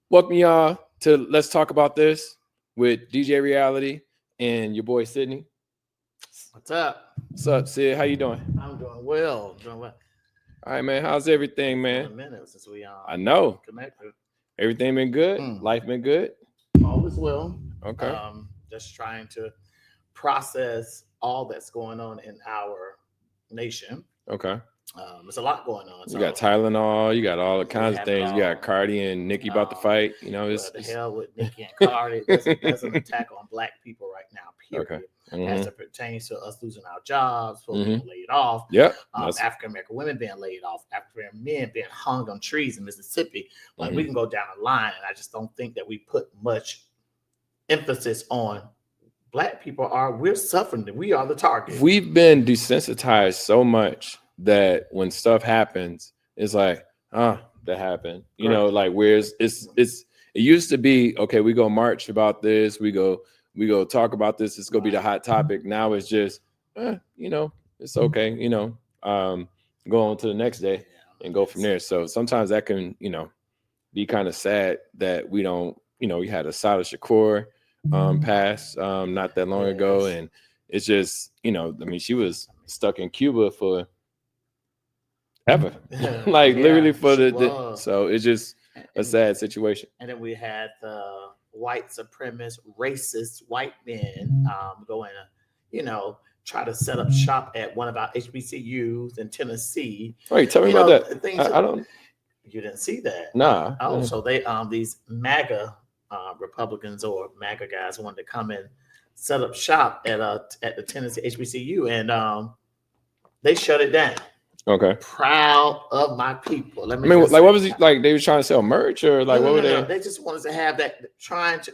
Welcome y'all to Let's Talk About This with DJ Reality and your boy Sydney. What's up? What's up, Sid? How you doing? I'm doing well. All right, man. How's everything, man? It's been a minute since we I know. connected. Everything been good? Life been good? All is well. Okay. Just trying to process all that's going on in our nation. Okay. There's a lot going on. You got Tylenol, you got all the kinds of things. You got Cardi and Nicki about to fight. You know, it's the hell with Nicki and Cardi. There's an attack on Black people right now, period. Okay. As it pertains to us losing our jobs, folks being laid off. Yep. African American women being laid off, African American men being hung on trees in Mississippi. Like we can go down the line, and I just don't think that we put much emphasis on Black people. We're suffering. We are the target. We've been desensitized so much that when stuff happens, it's like, that happened. You know, like where's it used to be, okay, we go march about this, we go talk about this, it's gonna be the hot topic. Now it's just you know, it's okay, you know, go on to the next day and go from there. So sometimes that can, you know, be kind of sad that we don't, you know, we had a Sada Shakur pass not that long ago, and it's just, you know, I mean, she was stuck in Cuba for ever, like literally for so it's just a sad situation. And then we had the white supremacist, racist white men going to, you know, try to set up shop at one of our HBCUs in Tennessee. Wait, tell me about that. I don't. You didn't see that? Nah. Oh, so they these MAGA Republicans or MAGA guys wanted to come and set up shop at the Tennessee HBCU, and they shut it down. Okay. Proud of my people. What was he like? They were trying to sell merch, or like what were they? They just wanted to have that, trying to,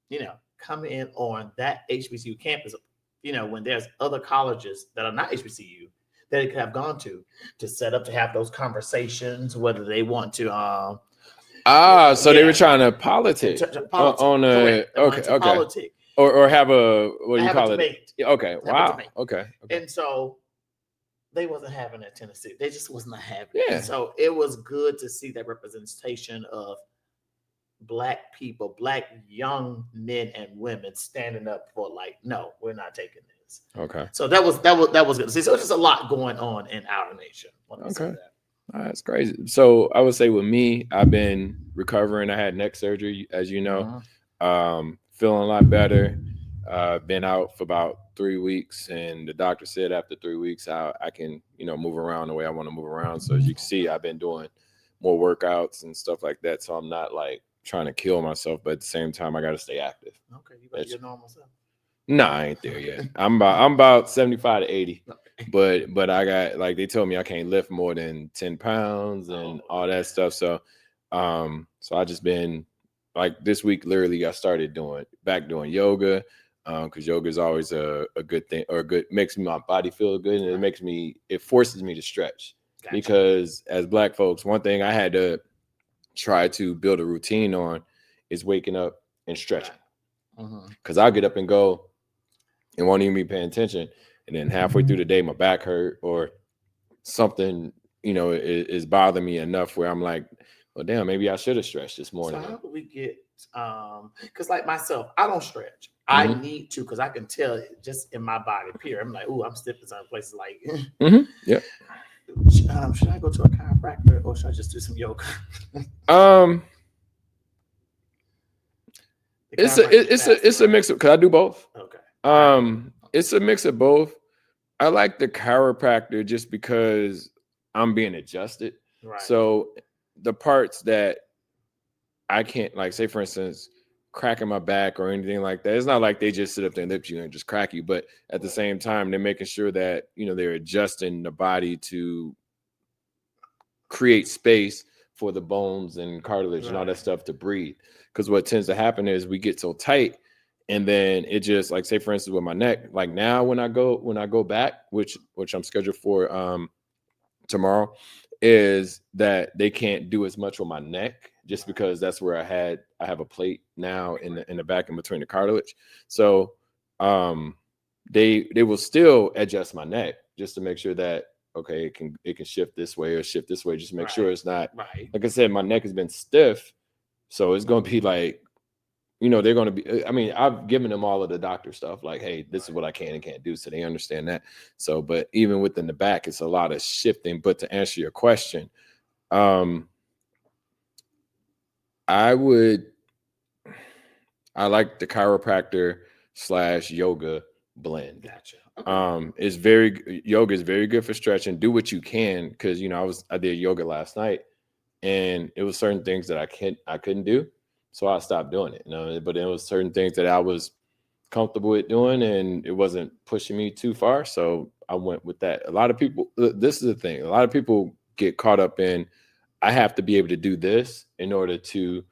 you know, come in on that HBCU campus. You know, when there's other colleges that are not HBCU that they could have gone to set up to have those conversations, whether they want to. So they were trying to politic on a politic. Or have a what do you call it? Okay. Wow. Okay. And so they wasn't having it in Tennessee. They just wasn't having it. Yeah. So it was good to see that representation of Black people, Black young men and women standing up for, like, no, we're not taking this. Okay. So that was good to see. So it's just a lot going on in our nation. Okay. That's crazy. So I would say with me, I've been recovering. I had neck surgery, as you know. Feeling a lot better. Been out for about 3 weeks, and the doctor said after 3 weeks I can, you know, move around the way I want to move around. So as you can see, I've been doing more workouts and stuff like that. So I'm not like trying to kill myself, but at the same time I got to stay active. Okay, you got your normal self. Nah, I ain't there yet. I'm about 75 to 80. But I got, like, they told me I can't lift more than 10 pounds and all that stuff. So so I just been like this week literally I started doing yoga. Because yoga is always a good thing, or makes my body feel good, and it forces me to stretch. Gotcha. Because as Black folks, one thing I had to try to build a routine on is waking up and stretching. Because I'll get up and go and won't even be paying attention, and then halfway through the day my back hurt or something, you know, is bothering me enough where I'm like, well, damn, maybe I should have stretched this morning. So how do we get because like myself, I don't stretch. I need to, because I can tell it just in my body, period. I'm like, ooh, I'm stiff in some places. Like, yeah. Should I go to a chiropractor or should I just do some yoga? It's a mix of, because I do both. Okay. It's a mix of both. I like the chiropractor just because I'm being adjusted. Right. So the parts that I can't, like, say for instance, cracking my back or anything like that. It's not like they just sit up there and lift you and just crack you, but at the same time, they're making sure that, you know, they're adjusting the body to create space for the bones and cartilage and all that stuff to breathe. Because what tends to happen is we get so tight, and then it just, like, say for instance with my neck, like now when I go back, which I'm scheduled for tomorrow, is that they can't do as much with my neck just because that's where I have a plate now in the back in between the cartilage. So they will still adjust my neck just to make sure that, okay, it can shift this way or shift this way, just to make sure it's not, like I said, my neck has been stiff So it's going to be like, they're going to be, I mean, I've given them all of the doctor stuff, like, hey, this is what I can and can't do. So they understand that. So, but even within the back, it's a lot of shifting. But to answer your question, I like the chiropractor / yoga blend. Gotcha. Okay. Yoga is very good for stretching. Do what you can, because I did yoga last night, and it was certain things that I couldn't do, so I stopped doing it. But it was certain things that I was comfortable with doing, and it wasn't pushing me too far, so I went with that. A lot of people, this is the thing. A lot of people get caught up in, I have to be able to do this in order to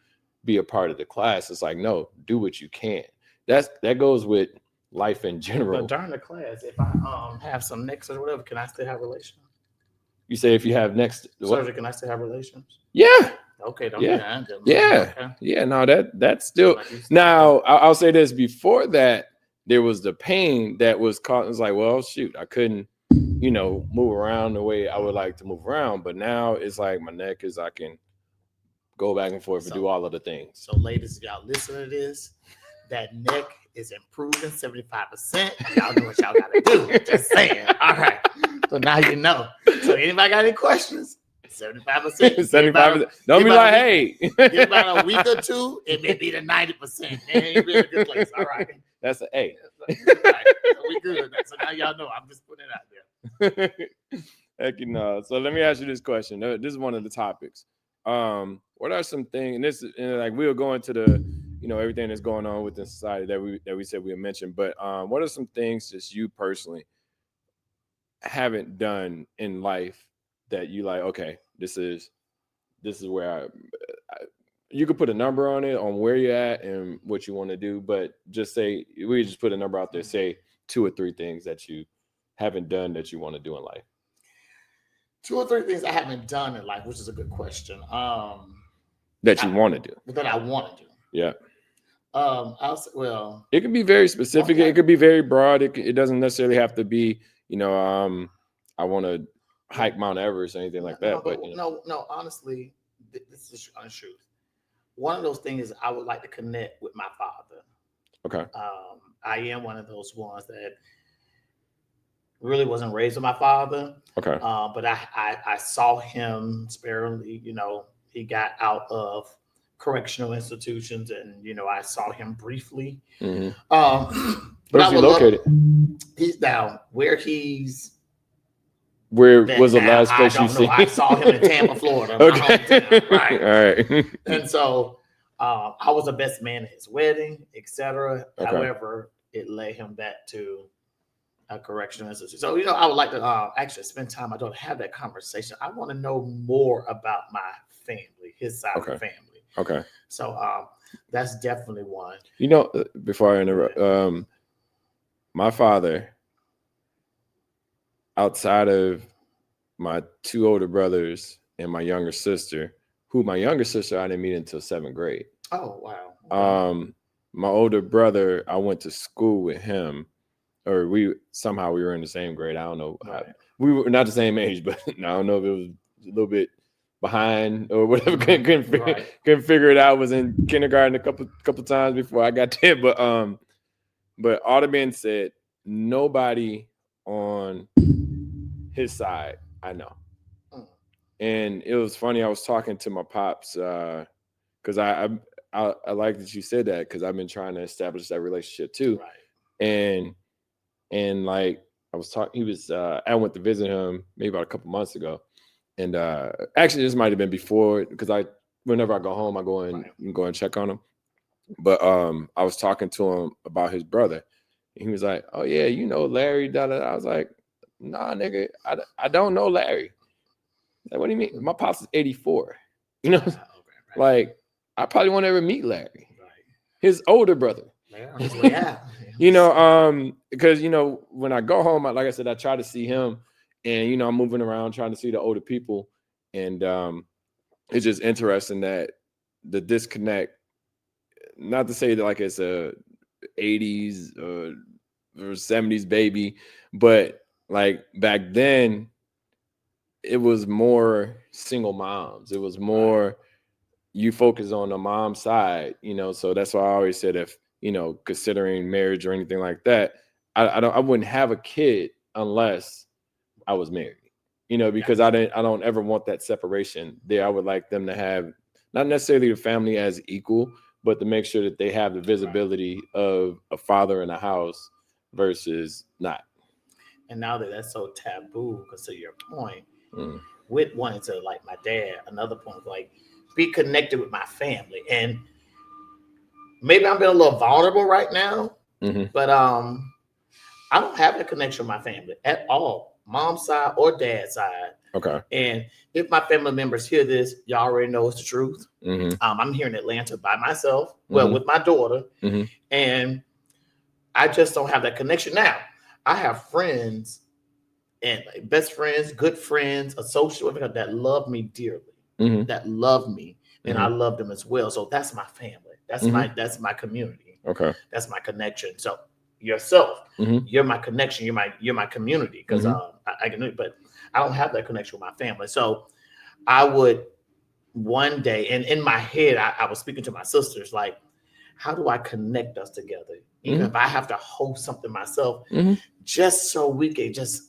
be a part of the class. It's like, no, do what you can. That goes with life in general. But during the class, if I have some necks or whatever, can I still have relations? You say if you have next surgery, can I still have relations? Yeah. Okay. Yeah. No, that's still. Now I'll say this: before that, there was the pain that was caused. It's like, well, shoot, I couldn't, move around the way I would like to move around. But now it's like my neck is, I can go back and forth and do all of the things. So, ladies, if y'all listen to this, that neck is improving 75%. Y'all do what y'all gotta do. Just saying. All right. So now you know. So anybody got any questions? 75%. 75%. Don't be like, hey. Give about a week or two, it may be the 90%. Then you'll be in a good place. All right. That's an A. Right. So we good. So now y'all know. I'm just putting it out there. Heck, So let me ask you this question. This is one of the topics. What are some things? Like we'll go into the, everything that's going on within society that we said we mentioned. But what are some things that you personally haven't done in life that you like? Okay, this is where you could put a number on it, on where you're at and what you want to do. But just say, we just put a number out there. Say 2 or 3 things that you haven't done that you want to do in life. 2 or 3 things I haven't done in life, which is a good question. That you want to do. That I want to do. Yeah. Well, it could be very specific. Okay. It could be very broad. It doesn't necessarily have to be, I want to hike Mount Everest or anything like that. But no, honestly, this is the truth. One of those things is I would like to connect with my father. Okay. I am one of those ones that really wasn't raised with my father. Okay. But I saw him sparingly. He got out of correctional institutions, and I saw him briefly. Mm-hmm. Where's he located? He's down where he's. Where was the last place you seen? I saw him in Tampa, Florida. Okay. Right. All right. And so I was the best man at his wedding, etc. Okay. However, it led him back to a correctional institution. So, I would like to actually spend time. I don't have that conversation. I want to know more about my family, his side of the family. Okay. So that's definitely one. Before I interrupt, my father, outside of my 2 older brothers and my younger sister, my younger sister I didn't meet until 7th grade. Oh, wow. Okay. My older brother, I went to school with him, or we were in the same grade. I don't know. Right. We were not the same age, but I don't know if it was a little bit behind or whatever. Couldn't figure it out. Was in kindergarten a couple times before I got there. But all the men said, nobody on his side I know. And it was funny. I was talking to my pops because I like that you said that, because I've been trying to establish that relationship too. Right. And like I was talking, I went to visit him maybe about a couple months ago. And actually, this might have been before, because whenever I go home, I go and check on him. But I was talking to him about his brother. And he was like, "Oh yeah, Larry." I was like, "Nah, nigga, I don't know Larry." Like, what do you mean? My pops is 84. Like I probably won't ever meet Larry. Right. His older brother. Yeah. Because when I go home, like I said, I try to see him, and I'm moving around trying to see the older people, and it's just interesting that the disconnect. Not to say that like it's a 80s or 70s baby, but like back then, it was more single moms. It was more you focus on the mom side, so that's why I always said, if, considering marriage or anything like that, I wouldn't have a kid unless I was married, because I don't ever want that separation there. I would like them to have not necessarily the family as equal, but to make sure that they have the visibility of a father in the house versus not. And now that's so taboo, because to your point, with wanting to, like my dad, another point, like be connected with my family. And maybe I'm being a little vulnerable right now, but I don't have a connection with my family at all, mom's side or dad's side. Okay. And if my family members hear this, y'all already know it's the truth. I'm here in Atlanta by myself, with my daughter, and I just don't have that connection. Now, I have friends and best friends, good friends, associates that love me dearly, that love me, and I love them as well. So that's my family. That's my community. Okay. That's my connection. So yourself, you're my connection. You're my community, because I can, but I don't have that connection with my family. So I would one day, and in my head, I was speaking to my sisters, like, how do I connect us together? Even if I have to host something myself, just so we can just,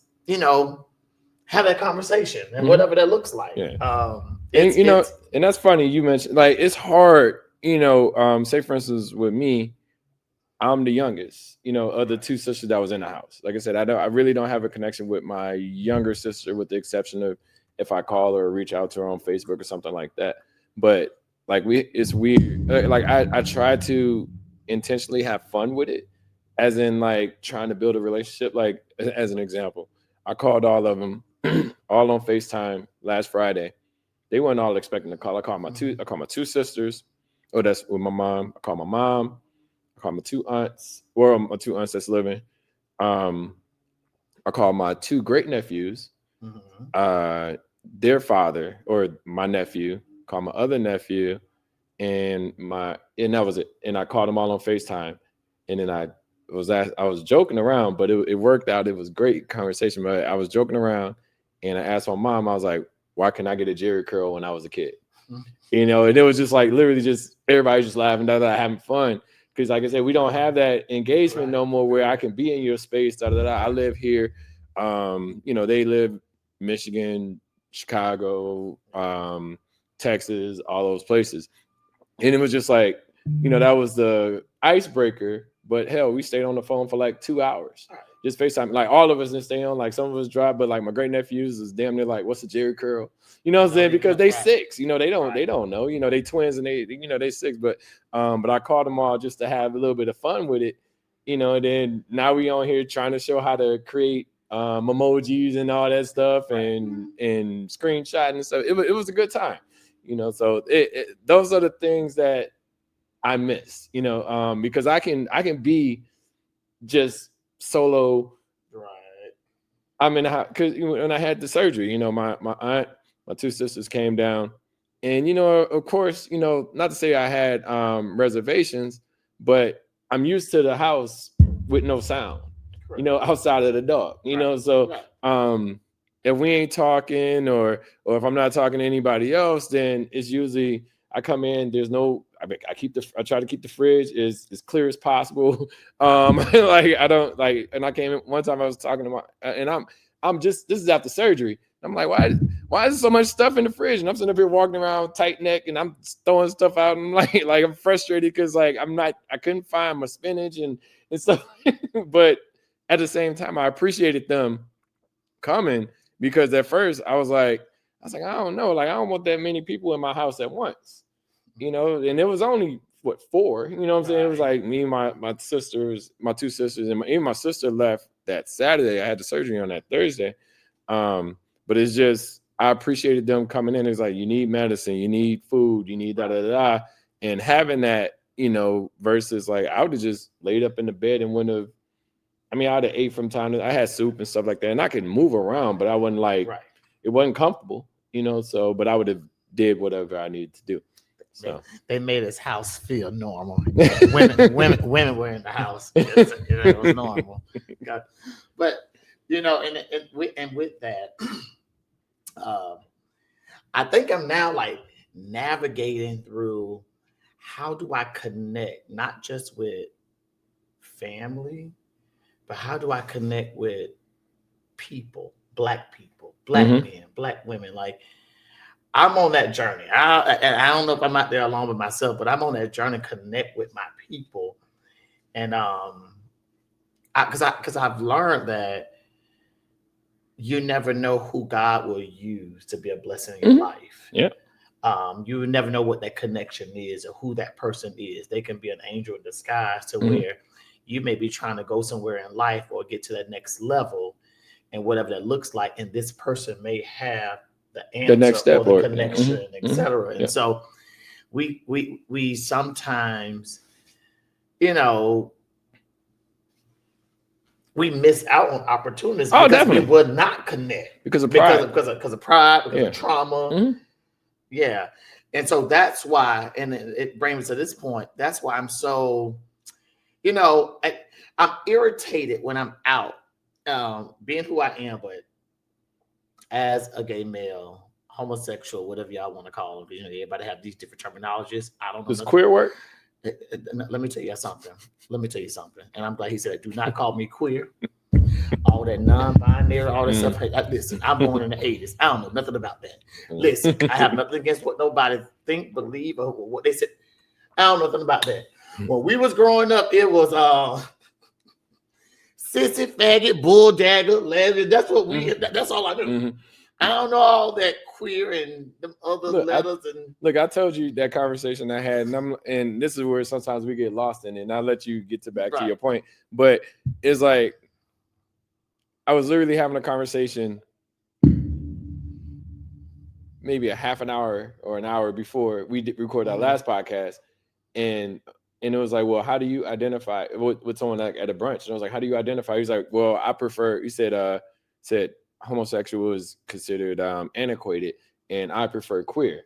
have that conversation and whatever that looks like. Yeah. And that's funny you mentioned, like, it's hard, say for instance with me, I'm the youngest, of the two sisters that was in the house. Like I said, I really don't have a connection with my younger sister, with the exception of if I call her or reach out to her on Facebook or something like that. But like it's weird. Like I try to intentionally have fun with it, as in like trying to build a relationship. Like, as an example, I called all of them all on FaceTime last Friday. They weren't all expecting to call. I called my two sisters. Oh, that's with my mom. I called my mom. I called my two aunts, or my two aunts that's living. I called my two great nephews, their father, or my nephew. Called my other nephew, and that was it. And I called them all on FaceTime, and then I was joking around, but it worked out. It was great conversation, but I was joking around, and I asked my mom. I was like, "Why can't I get a Jerry curl when I was a kid?" And it was just like literally just everybody just laughing, having fun. Because like I said, we don't have that engagement no more where I can be in your space. I live here. They live Michigan, Chicago, Texas, all those places. And it was just like, that was the icebreaker. But hell, we stayed on the phone for like 2 hours. Just FaceTime. Like all of us didn't stay on. Like some of us dropped, but like my great nephews is damn near like, what's a Jerry curl? You know what I'm saying? Because they 6. They don't know. They twins and they 6. But I called them all just to have a little bit of fun with it. And then now we on here trying to show how to create emojis and all that stuff and screenshot and stuff. It was a good time. So those are the things that I miss, because I can be just solo. Right. I'm in the house because when I had the surgery, my aunt, my two sisters came down, and of course, not to say I had reservations, but I'm used to the house with no sound, outside of the dog, so if we ain't talking or if I'm not talking to anybody else, then it's usually I come in, there's no, I try to keep the fridge as clear as possible. Like I don't like, and I came in one time I was talking to and I'm just, this is after surgery. I'm like, why is there so much stuff in the fridge? And I'm sitting up here walking around tight neck and I'm throwing stuff out. And like I'm frustrated because like I couldn't find my spinach and stuff. But at the same time, I appreciated them coming because at first I was like, I don't know, like I don't want that many people in my house at once, and it was only 4, what I'm saying? It was like me, my sisters, my two sisters, and even my sister left that Saturday. I had the surgery on that Thursday. But it's just, I appreciated them coming in. It's like, you need medicine, you need food, you need da. And having that, versus like, I would have just laid up in the bed and wouldn't have, I'd have ate from time to, I had soup and stuff like that. And I could move around, but I wasn't like, it wasn't comfortable, so, but I would have did whatever I needed to do. So they made his house feel normal. Women were in the house. It was normal. But, and with that, I think I'm now like, navigating through how do I connect, not just with family, but how do I connect with people, black men, black women. Like, I'm on that journey. I don't know if I'm out there alone with myself, but I'm on that journey to connect with my people. And because I've learned that you never know who God will use to be a blessing in your life. Yeah. You never know what that connection is or who that person is. They can be an angel in disguise to where you may be trying to go somewhere in life or get to that next level, and whatever that looks like. And this person may have the answer, the next step, or the connection, etc. And so we sometimes, you know, we miss out on opportunities because we would not connect because of pride, because of pride, because of trauma. Yeah. And so that's why, and it brings me to this point. That's why I'm so, you know, I'm irritated when I'm out, being who I am, but as a gay male, homosexual, whatever y'all want to call them, because everybody have these different terminologies. I don't know. Does queer work? Let me tell you something. And I'm glad he said, do not call me queer. All that non-binary, all that stuff. Listen, I'm born in the 80s. I don't know nothing about that. Listen, I have nothing against what nobody think, believe, or what they said. I don't know nothing about that. When we was growing up, it was sissy, faggot, bull dagger, lesbian. That's what we. That's all I knew. I don't know all that queer and the other letters. I told you that conversation I had, and this is where sometimes we get lost in it. And I'll let you get back to your point, but it's like I was literally having a conversation maybe a half an hour or an hour before we record our last podcast, and it was like, well, how do you identify with someone like at a brunch? And I was like, how do you identify? He was like, well, I prefer. He said homosexual is considered antiquated, and I prefer queer.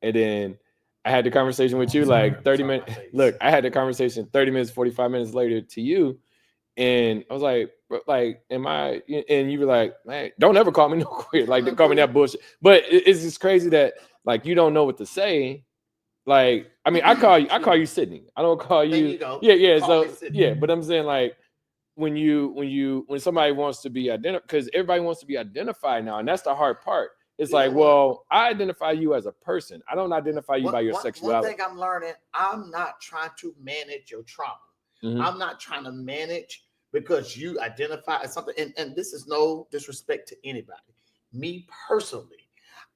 And then I had the conversation with you like 30 minutes. Look, I had the conversation 30 minutes, 45 minutes later to you. And I was like, am I? And you were like, man, don't ever call me no queer. Like, don't call me that bullshit. But it's just crazy that like you don't know what to say. Like, I mean, I call you Sydney. I don't call you. There you go. Yeah. So yeah, but I'm saying like when somebody wants to be identified, because everybody wants to be identified now, and that's the hard part. It's like, well, I identify you as a person. I don't identify you by your sexuality. One thing I'm learning, I'm not trying to manage your trauma. I'm not trying to manage because you identify as something. And this is no disrespect to anybody. Me personally,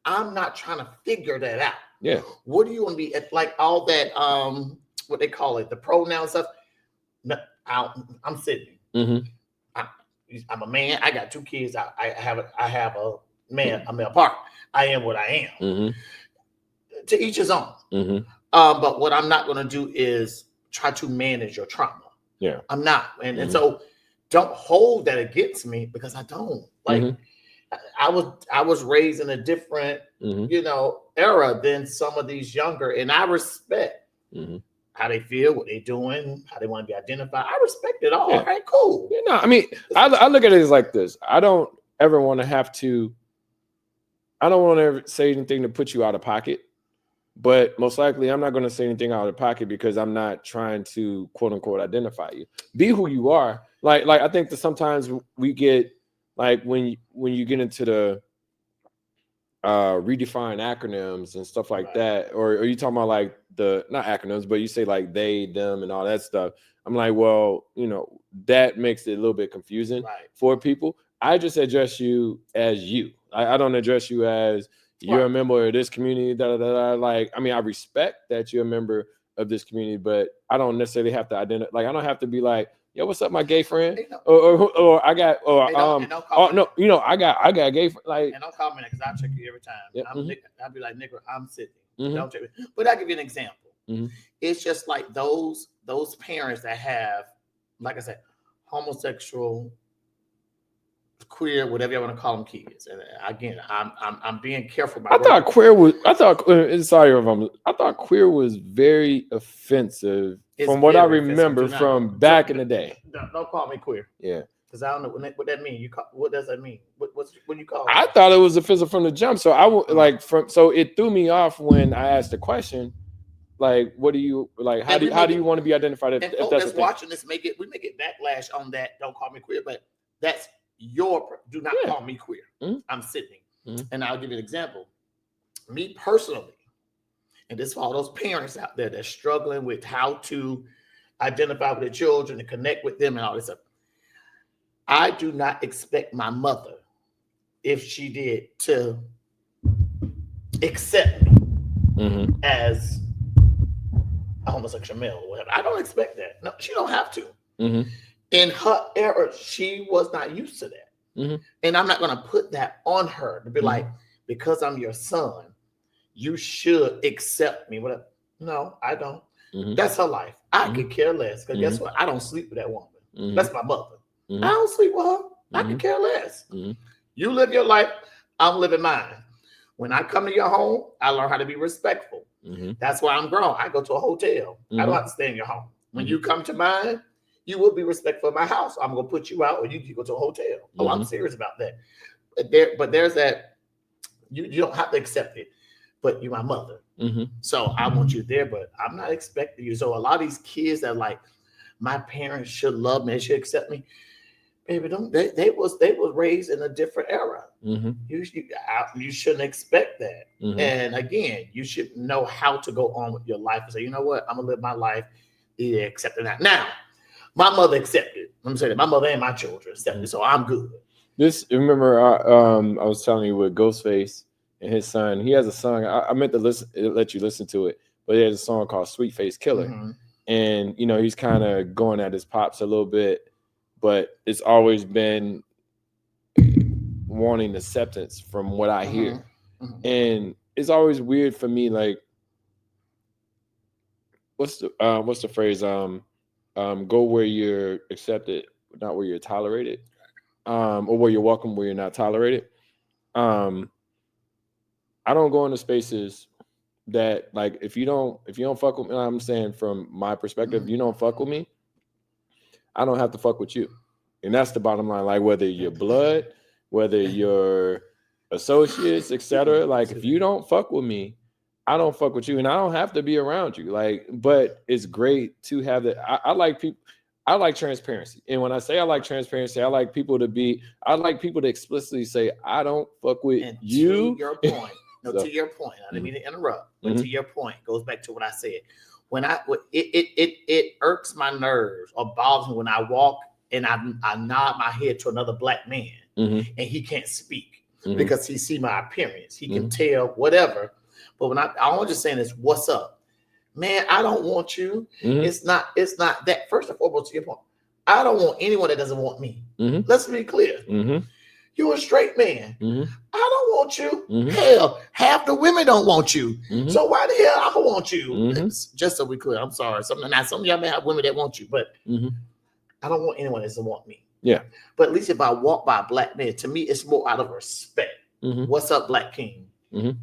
I'm not trying to figure that out. Yeah. What do you want to be at? Like all that, what they call it, the pronoun stuff. No, I'm Sydney. I'm a man. I got 2 kids. I have a man. I'm a part. I am what I am. To each his own. But what I'm not going to do is try to manage your trauma. Yeah, I'm not, and so don't hold that against me because I don't. Like I was raised in a different era than some of these younger, and I respect how they feel, what they're doing, how they want to be identified. I respect it all. Yeah. All right, cool. Yeah, no, I mean, I look at it as like this. I don't ever want to have to. I don't want to ever say anything to put you out of pocket. But most likely, I'm not going to say anything out of pocket because I'm not trying to quote unquote identify you. Be who you are. Like I think that sometimes we get like when you get into the redefine acronyms and stuff like that, or you talking about like the not acronyms, but you say like they, them, and all that stuff. I'm like, well, that makes it a little bit confusing for people. I just address you as you. I don't address you as you're a member of this community, Like, I mean, I respect that you're a member of this community, but I don't necessarily have to identify. Like, I don't have to be like, yo, what's up, my gay friend? Or I got, I got a gay friend. Like, and don't call me because I'll check you every time. Yep. I'll be like, nigga, I'm Sydney. Don't check me. But I'll give you an example. It's just like those parents that have, like I said, homosexual, queer, whatever you want to call them, kids. And again, I'm being careful. I thought queer was very offensive from what I remember from back in the day. Don't call me queer. Yeah. Because I don't know what that means. What does that mean? What you call? I thought it was offensive from the jump. So so it threw me off when I asked the question. Like, what do you like? How do you want to be identified? If folks that's that's watching this, we make it backlash on that. Don't call me queer, but that's do not call me queer. Mm-hmm. I'm Sydney, and I'll give you an example. Me personally, and this for all those parents out there that's struggling with how to identify with their children and connect with them and all this stuff. I do not expect my mother, if she did, to accept me as a homosexual male or whatever. I don't expect that. No, she don't have to. In her era, she was not used to that. And I'm not going to put that on her to be like, because I'm your son, you should accept me. Whatever. No, I don't. That's her life. I could care less. Because guess what? I don't sleep with that woman. That's my mother. I don't sleep with her. I could care less. You live your life. I'm living mine. When I come to your home, I learn how to be respectful. That's why I'm grown. I go to a hotel. I don't have to stay in your home. When you come to mine, you will be respectful of my house. I'm going to put you out or you go to a hotel. Oh, I'm serious about that. But there's that. You don't have to accept it. But you're my mother. So I want you there, but I'm not expecting you. So a lot of these kids that like, my parents should love me, they should accept me. Baby, they was raised in a different era. You shouldn't expect that. And again, you should know how to go on with your life and say, you know what, I'm gonna live my life, either accepting that. Now, my mother accepted. Let me say that my mother and my children accepted, so I'm good. Remember, I was telling you with Ghostface and his son, he has a song. I meant to let you listen to it, but he has a song called Sweet Face Killer. And, he's kind of going at his pops a little bit, but it's always been wanting acceptance from what I hear. And it's always weird for me, like, what's the phrase? Go where you're accepted, not where you're tolerated, or where you're welcome, where you're not tolerated. I don't go into spaces that, like, if you don't fuck with me, I'm saying from my perspective, you don't fuck with me, I don't have to fuck with you. And that's the bottom line. Like, whether you're blood, whether you're associates, etc. Like, if you don't fuck with me, I don't fuck with you, and I don't have to be around you. Like, but it's great to have that. I like people. I like transparency. And when I say I like transparency, I like people to explicitly say, I don't fuck with you. To your point. No, to your point. I didn't mean to interrupt, but to your point, goes back to what I said. When it irks my nerves or bothers me when I walk and I nod my head to another black man and he can't speak because he see my appearance. He can tell whatever. But when I'm just saying is, what's up? Man, I don't want you. It's not that. First and foremost, to your point, I don't want anyone that doesn't want me. Let's be clear. You're a straight man. I don't want you. Hell, half the women don't want you. So why the hell I'm gonna want you? Just so we clear. I'm sorry. Some of y'all may have women that want you, but I don't want anyone that doesn't want me. Yeah. But at least if I walk by a black man, to me, it's more out of respect. What's up, Black King?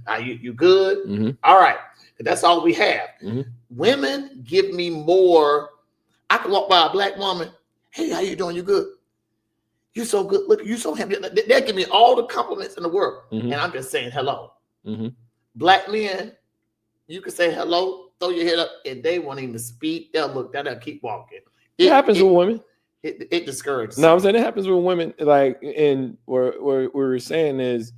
Are you good? All right. That's all we have. Women give me more. I can walk by a black woman. Hey, how you doing? You good? You so good. Look, you so happy. They give me all the compliments in the world. And I'm just saying hello. Black men, you can say hello, throw your head up, and they won't even speak. They'll look, they'll keep walking. It happens with women. It discourages. No, I'm saying it happens with women. Like, and what we're saying is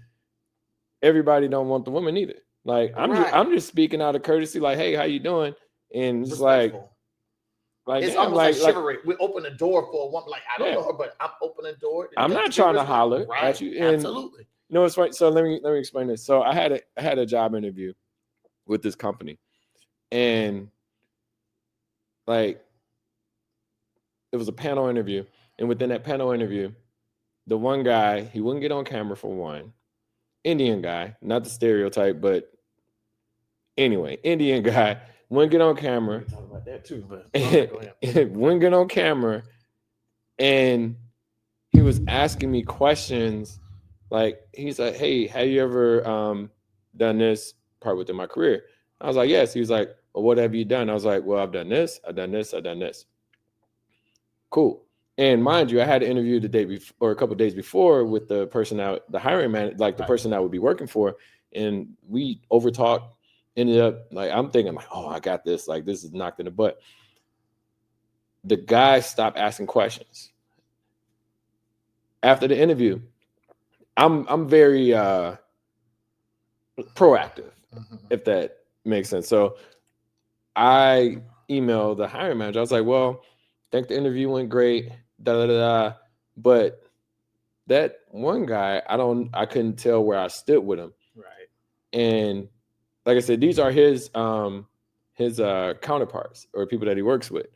everybody don't want the woman either. Like, I'm just speaking out of courtesy, like, hey, how you doing? And it's like it's almost like chivalry. We open the door for a woman. Like, I don't know her, but I'm opening the door. I'm not trying to holler at you. And, absolutely. It's right. So let me explain this. So I had a job interview with this company, and like, it was a panel interview, and within that panel interview, the one guy, he wouldn't get on camera for one. Indian guy, not the stereotype, but anyway, Indian guy wouldn't get on camera. We talk about that too, but wouldn't get on camera, and he was asking me questions. Like, he's like, "Hey, have you ever done this part within my career?" I was like, "Yes." He was like, "Well, what have you done?" I was like, "Well, I've done this, I've done this, I've done this." Cool. And mind you, I had an interview the day before or a couple of days before with the person out, the hiring man, like the person I would be working for, and we overtalked. Ended up like I'm thinking like, oh, I got this. Like this is knocked in the butt. The guy stopped asking questions after the interview. I'm very proactive, if that makes sense. So I emailed the hiring manager. I was like, well, I think the interview went great. But that one guy, I couldn't tell where I stood with him. Right. And like I said, these are his counterparts or people that he works with.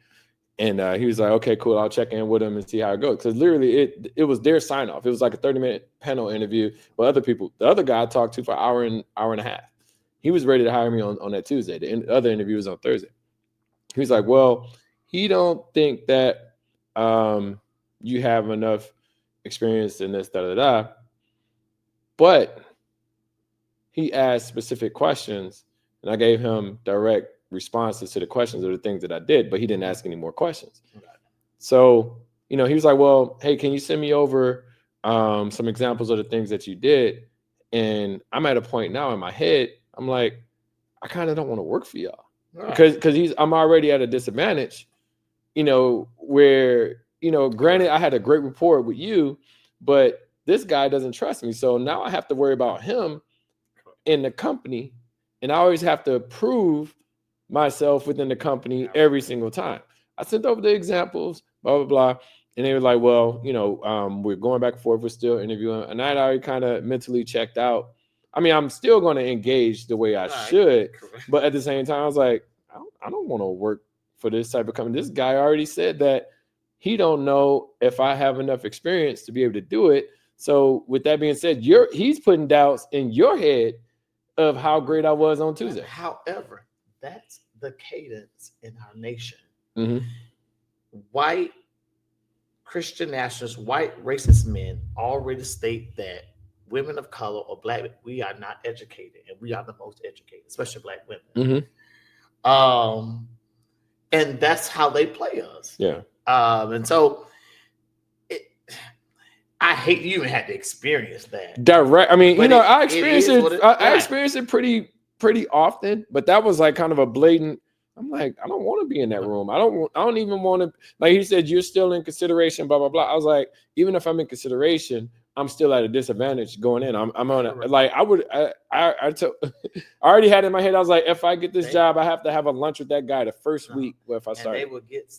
And he was like, okay, cool. I'll check in with him and see how it goes. Because literally it was their sign off. It was like a 30-minute panel interview with other people. The other guy I talked to for an hour and a half. He was ready to hire me on that Tuesday. The other interview was on Thursday. He was like, well, he don't think that you have enough experience in this, But he asked specific questions, and I gave him direct responses to the questions of the things that I did, but he didn't ask any more questions. Okay. So, he was like, well, hey, can you send me over some examples of the things that you did? And I'm at a point now in my head, I'm like, I kind of don't want to work for y'all. Right. Because I'm already at a disadvantage, where, granted I had a great rapport with you, but this guy doesn't trust me. So now I have to worry about him in the company, and I always have to prove myself within the company every single time. I sent over the examples, blah, blah, blah. And they were like, well, we're going back and forth. We're still interviewing. And I'd already kind of mentally checked out. I mean, I'm still going to engage the way I should. But at the same time, I was like, I don't want to work for this type of company. This guy already said that he don't know if I have enough experience to be able to do it. So with that being said, he's putting doubts in your head of how great I was on Tuesday. However, that's the cadence in our nation. Mm-hmm. White Christian nationalists, white racist men already state that women of color or black, we are not educated, and we are the most educated, especially black women. Mm-hmm. And that's how they play us. Yeah. And so I hate you even had to experience that. Direct. I mean, I experienced it. I experienced it pretty often, but that was like kind of a blatant. I'm like, I don't want to be in that room. I don't even want to. Like he said, you're still in consideration. Blah blah blah. I was like, even if I'm in consideration, I'm still at a disadvantage going in. I'm on a, like I would. I already had in my head. I was like, if I get this job, I have to have a lunch with that guy the first week. If I start, they would get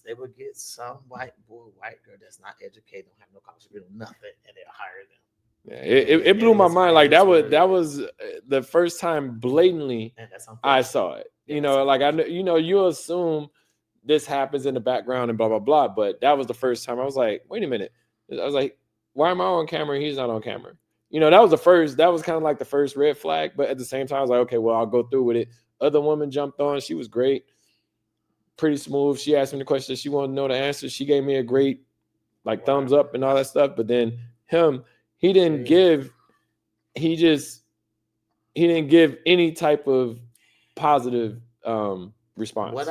some white girl that's not educated, don't have no college degree, nothing, and they'll hire them. Yeah, it blew my mind. Like that was the first time blatantly I saw it. Like I know, you assume this happens in the background and blah blah blah, but that was the first time I was like, wait a minute. I was like, why am I on camera and he's not on camera? That was kind of like the first red flag, but at the same time I was like, okay, well, I'll go through with it. Other woman jumped on, she was great, pretty smooth. She asked me the question she wanted to know the answer. She gave me a great thumbs up and all that stuff, but then he didn't give any type of positive response.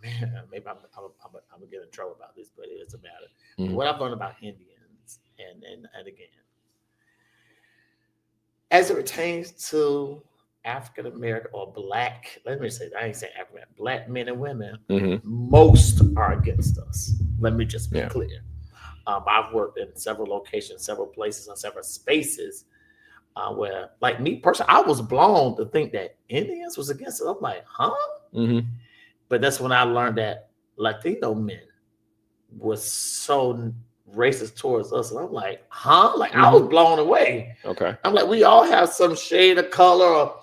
Man, maybe I'm gonna get in trouble about this, but it doesn't matter. Mm-hmm. What I've learned about Indians and again, as it pertains to African American or black, let me say, I ain't saying African, black men and women, mm-hmm. most are against us. Let me just be clear. I've worked in several locations, several places, and several spaces where, like me personally, I was blown to think that Indians was against it. I'm like, huh? Mm-hmm. But that's when I learned that Latino men was so racist towards us. And I'm like, huh? Like, mm-hmm. I was blown away. Okay. I'm like, we all have some shade of color or,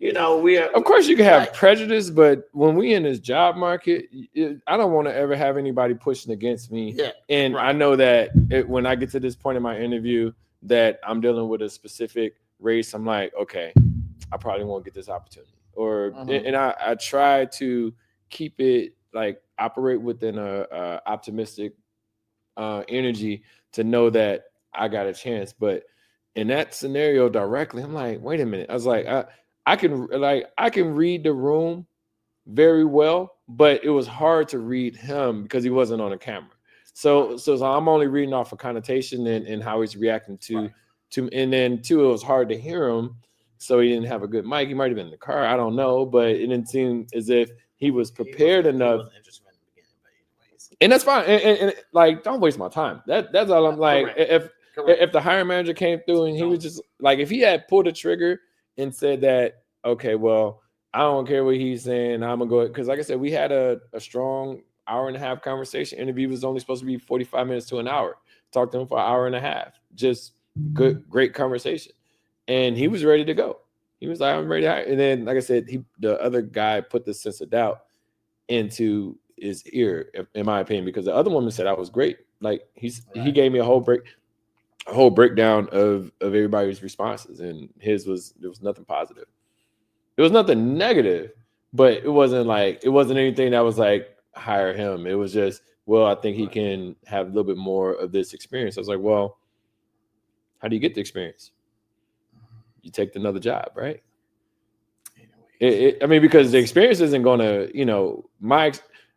of course you can have prejudice, but when we in this job market, I don't want to ever have anybody pushing against me. Yeah, and right. I know that when I get to this point in my interview that I'm dealing with a specific race, I'm like, okay, I probably won't get this opportunity. Or mm-hmm. and I try to keep it operate within a optimistic energy to know that I got a chance. But in that scenario directly, I'm like, wait a minute. I was like, I can read the room very well, but it was hard to read him because he wasn't on a camera. So I'm only reading off a connotation and how he's reacting to, and then two, it was hard to hear him. So he didn't have a good mic. He might have been in the car. I don't know, but it didn't seem as if he was prepared enough. He wasn't interested in the beginning, but anyways. And that's fine. And like, don't waste my time. That's all I'm like. If the hiring manager came through and he was just like, if he had pulled the trigger and said that, okay, well, I don't care what he's saying, I'm gonna go, because like I said, we had a strong hour and a half conversation. Interview was only supposed to be 45 minutes to an hour. Talked to him for an hour and a half. Just great conversation. And he was ready to go. He was like, I'm ready to hire. And then, like I said, the other guy put the sense of doubt into his ear, in my opinion, because the other woman said I was great. Like he gave me a whole breakdown of everybody's responses, and there was nothing positive. It was nothing negative, but it wasn't anything that was like hire him. It was just, well, I think he can have a little bit more of this experience. I was like, well, how do you get the experience? You take another job, right? I mean, because the experience isn't going to,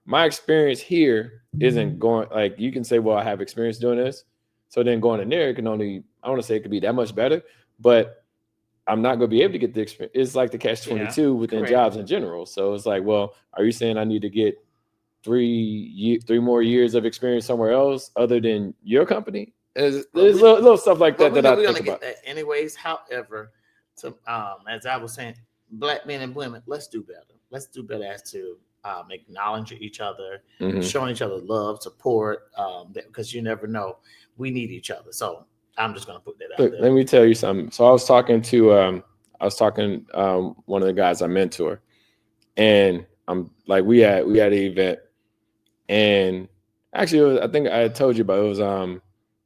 my experience here isn't going, like, you can say, well, I have experience doing this. So then going in there, it can only, I don't want to say it could be that much better, but I'm not going to be able to get the experience. It's like the catch-22 within jobs in general. So it's like, well, are you saying I need to get 3 more years of experience somewhere else other than your company? There's little stuff like that I think about. That anyways, however, as I was saying, Black men and women, let's do better. Let's do better as to acknowledge each other, showing each other love, support, because you never know. We need each other. So I'm just going to put that out there. Let me tell you something. So I was talking to one of the guys I mentor, and I'm like, we had an event, and actually I think I told you about it. It was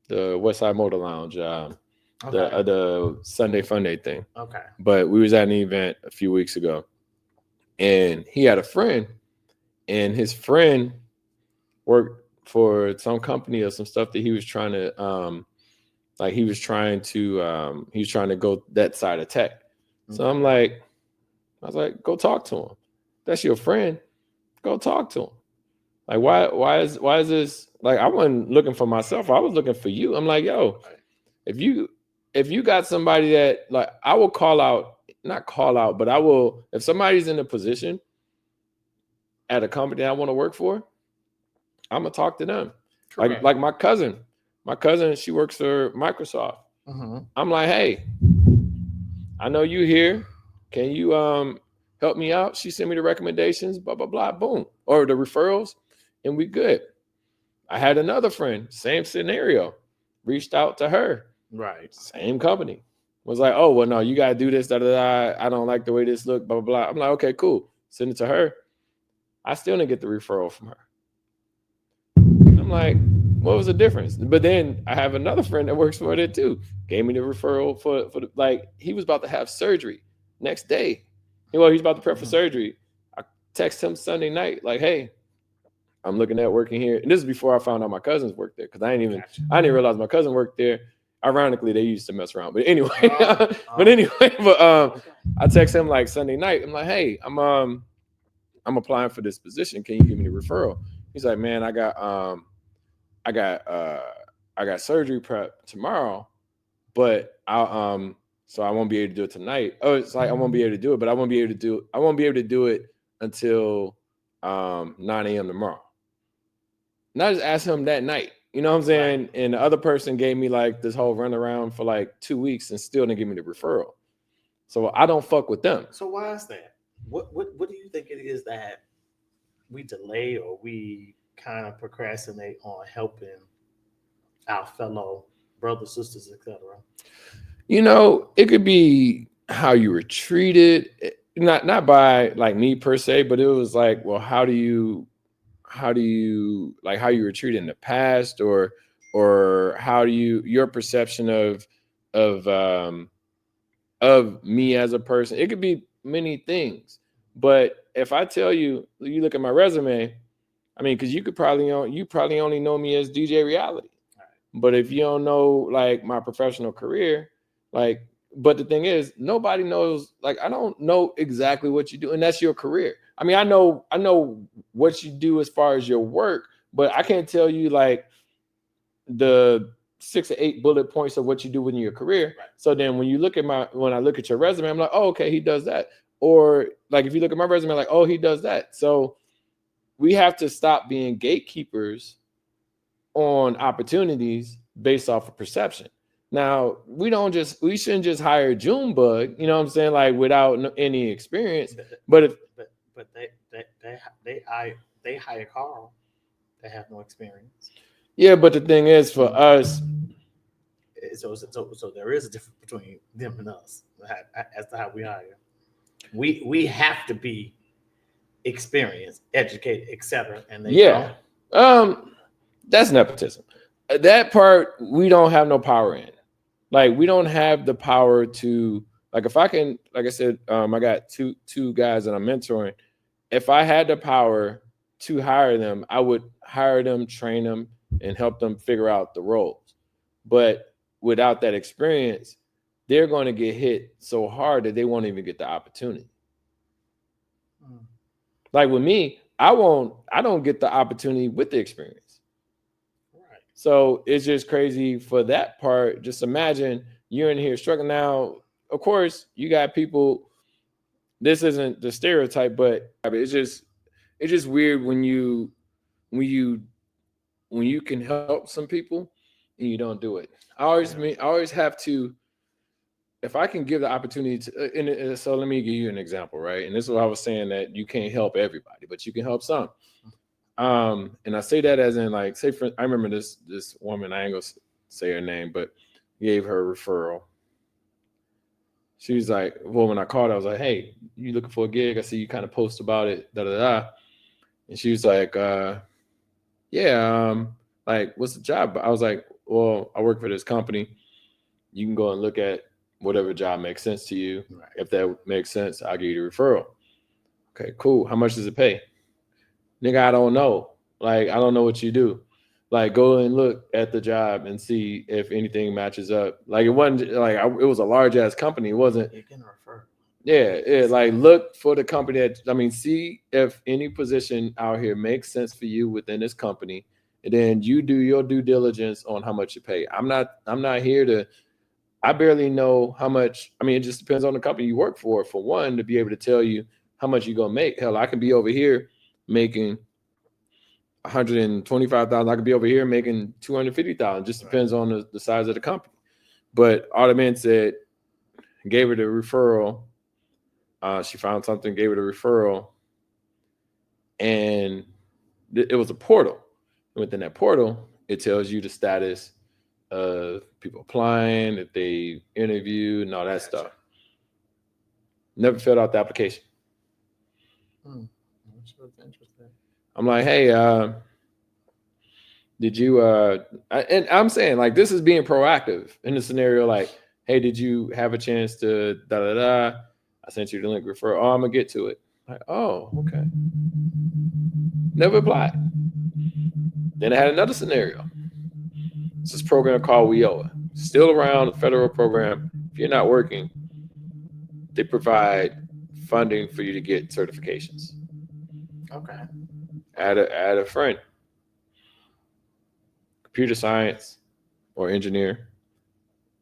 the Westside Motor Lounge, the Sunday Fun Day thing. Okay. But we was at an event a few weeks ago, and he had a friend, and his friend worked for some company or some stuff that he was trying to he was trying to go that side of tech. So I was like, go talk to him. That's your friend. Go talk to him. Like, why is this, like, I wasn't looking for myself. I was looking for you. I'm like, yo, if you got somebody that, like, I will not call out, but I will, if somebody's in a position at a company I want to work for, I'm gonna talk to them. Correct. Like my cousin, she works for Microsoft. I'm like, hey, I know you here. Can you help me out? She sent me the recommendations, blah, blah, blah, boom. Or the referrals, and we good. I had another friend, same scenario, reached out to her. Right. Same company. Was like, oh, well, no, you got to do this, da, da, da. I don't like the way this look, blah, blah, blah. I'm like, okay, cool. Send it to her. I still didn't get the referral from her. I'm like, what was the difference? But then I have another friend that works for it too. Gave me the referral for the, like, he was about to have surgery next day. He's about to prep for surgery. I text him Sunday night, like, hey, I'm looking at working here. And this is before I found out my cousins worked there, because I didn't realize my cousin worked there. Ironically, they used to mess around. But anyway, I text him like Sunday night. I'm like, hey, I'm applying for this position. Can you give me the referral? He's like, man, I got surgery prep tomorrow, but so I won't be able to do it tonight. Oh, it's like I won't be able to do it, but I won't be able to do it until 9 a.m. tomorrow. And I just asked him that night. You know what I'm saying? Right. And the other person gave me like this whole runaround for like 2 weeks and still didn't give me the referral. So I don't fuck with them. So why is that? What do you think it is that we delay or we kind of procrastinate on helping our fellow brothers, sisters, etc.? It could be how you were treated, not by like me per se, but it was like, well, how do you like how you were treated in the past, or how do your perception of me as a person? It could be many things, but if I tell you, you look at my resume, I mean, because you probably only know me as DJ Reality, but if you don't know like my professional career, like, but the thing is, nobody knows, like, I don't know exactly what you do, and that's your career. I mean, I know what you do as far as your work, but I can't tell you like the 6 or 8 bullet points of what you do within your career. Right. So then when I look at your resume, I'm like, oh, okay, he does that. Or like if you look at my resume, like, oh, he does that. So we have to stop being gatekeepers on opportunities based off of perception. Now, we shouldn't just hire Junebug, you know what I'm saying, like without any experience. But they hire Carl. They have no experience. Yeah, but the thing is, for us, so there is a difference between them and us as to how we hire. We have to be experienced, educated, etc. And they don't. That's nepotism. That part we don't have no power in. Like we don't have the power to, like, if I can, like I said, I got two guys that I'm mentoring. If I had the power to hire them, I would hire them, train them, and help them figure out the roles. But without that experience, they're going to get hit so hard that they won't even get the opportunity. Like with me, I don't get the opportunity with the experience. Right. So it's just crazy for that part. Just imagine you're in here struggling. Now, of course, you got people. This isn't the stereotype, but it's just weird when you can help some people and you don't do it. I always have to. If I can give the opportunity to, so let me give you an example, right? And this is what I was saying, that you can't help everybody, but you can help some. And I say that as in, like, say I remember this woman, I ain't gonna say her name, but gave her a referral. She was like, well, when I called, I was like, hey, you looking for a gig? I see you kind of post about it, da. And she was like, yeah, like, what's the job? I was like, well, I work for this company. You can go and look at whatever job makes sense to you. Right. If that makes sense, I'll give you the referral. Okay, cool. How much does it pay? Nigga, I don't know. Like, I don't know what you do. Like, go and look at the job and see if anything matches up. Like, it wasn't like it was a large ass company. It wasn't. You can refer. Yeah. Like, look for the company see if any position out here makes sense for you within this company, and then you do your due diligence on how much you pay. I'm not here to. I barely know how much. It just depends on the company you work for. For one, to be able to tell you how much you're gonna make. Hell, I can be over here making $125,000. I could be over here making $250,000. Just depends on the size of the company. But all the men said, gave her the referral. She found something, gave her the referral, and it was a portal. And within that portal, it tells you the status of people applying, if they interviewed, and all that stuff. Never filled out the application. Interesting. I'm like, hey, did you and I'm saying, like, this is being proactive in the scenario, like, hey, did you have a chance to da. I sent you the link referral. Oh, I'm gonna get to it. Like, oh, okay. Never applied. Then I had another scenario. It's this program called WIOA. Still around, a federal program. If you're not working, they provide funding for you to get certifications. Okay. Add a friend. Computer science or engineer.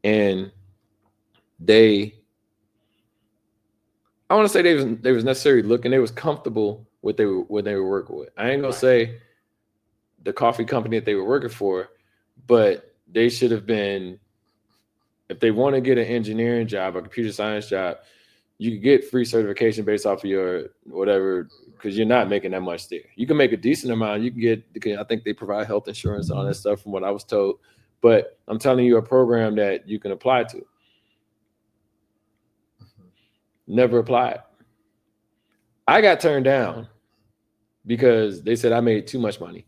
And I want to say they was necessarily looking, they was comfortable with what they were working with. I ain't gonna say the coffee company that they were working for, but they should have been, if they want to get an engineering job, a computer science job, you could get free certification based off of your whatever, because you're not making that much there. You can make a decent amount. You can get, I think they provide health insurance and all that stuff from what I was told. But I'm telling you, a program that you can apply to. Never applied. I got turned down because they said I made too much money.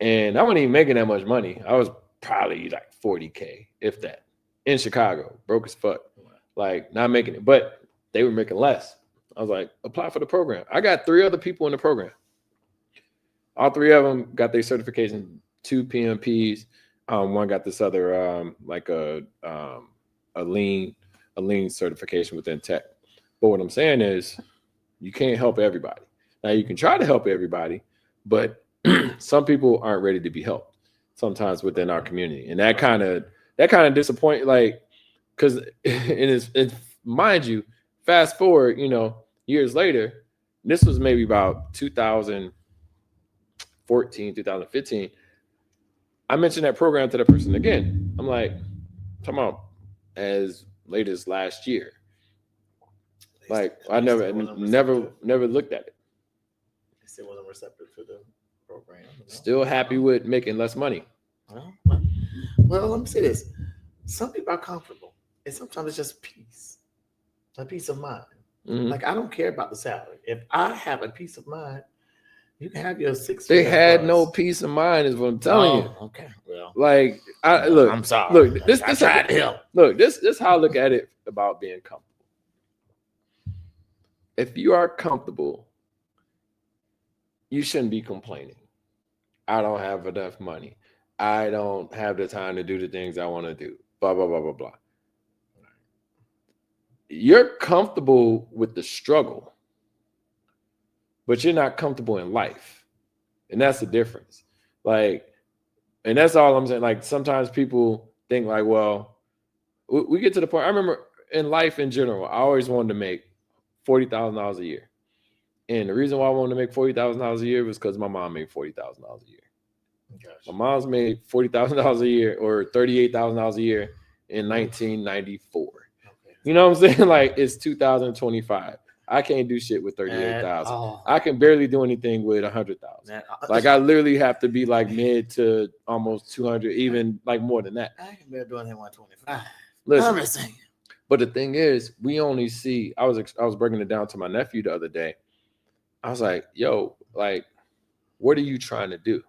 And I wasn't even making that much money. I was probably like $40K, if that, in Chicago, broke as fuck. Like, not making it, but they were making less. I was like, apply for the program. I got 3 other people in the program. All 3 of them got their certification, 2 PMPs. One got this other like a lean certification within tech. But what I'm saying is, you can't help everybody. Now, you can try to help everybody, but some people aren't ready to be helped. sometimes within our community, and that kind of disappoint, like, because it's mind you, fast forward, years later, this was maybe about 2014, 2015. I mentioned that program to the person again. I'm like, talking about as late as last year. Like, I never looked at it. They still wasn't receptive to the program. Still happy with making less money. Well, let me say this. Some people are comfortable, and sometimes it's just peace, a peace of mind. Mm-hmm. Like, I don't care about the salary. If I have a peace of mind, you can have your 6. They had no peace of mind, is what I'm telling you. Okay, well, like, look, I'm sorry. Look, this tried to help. Look, this how I look at it about being comfortable. If you are comfortable, you shouldn't be complaining. I don't have enough money. I don't have the time to do the things I want to do. Blah, blah, blah, blah, blah. You're comfortable with the struggle, but you're not comfortable in life. And that's the difference. Like, and that's all I'm saying. Like, sometimes people think like, well, we get to the point. I remember in life in general, I always wanted to make $40,000 a year. And the reason why I wanted to make $40,000 a year was because my mom made $40,000 a year. Gosh. My mom's made $40,000 a year or $38,000 a year in 1994. Okay. You know what I'm saying? Like, it's 2025. I can't do shit with 38,000. I can barely do anything with 100,000. Like, I literally have to be like mid to almost 200, even like more than that. I can barely do anything 125. Listen, but the thing is, we only see. I was breaking it down to my nephew the other day. I was like, yo, like, what are you trying to do?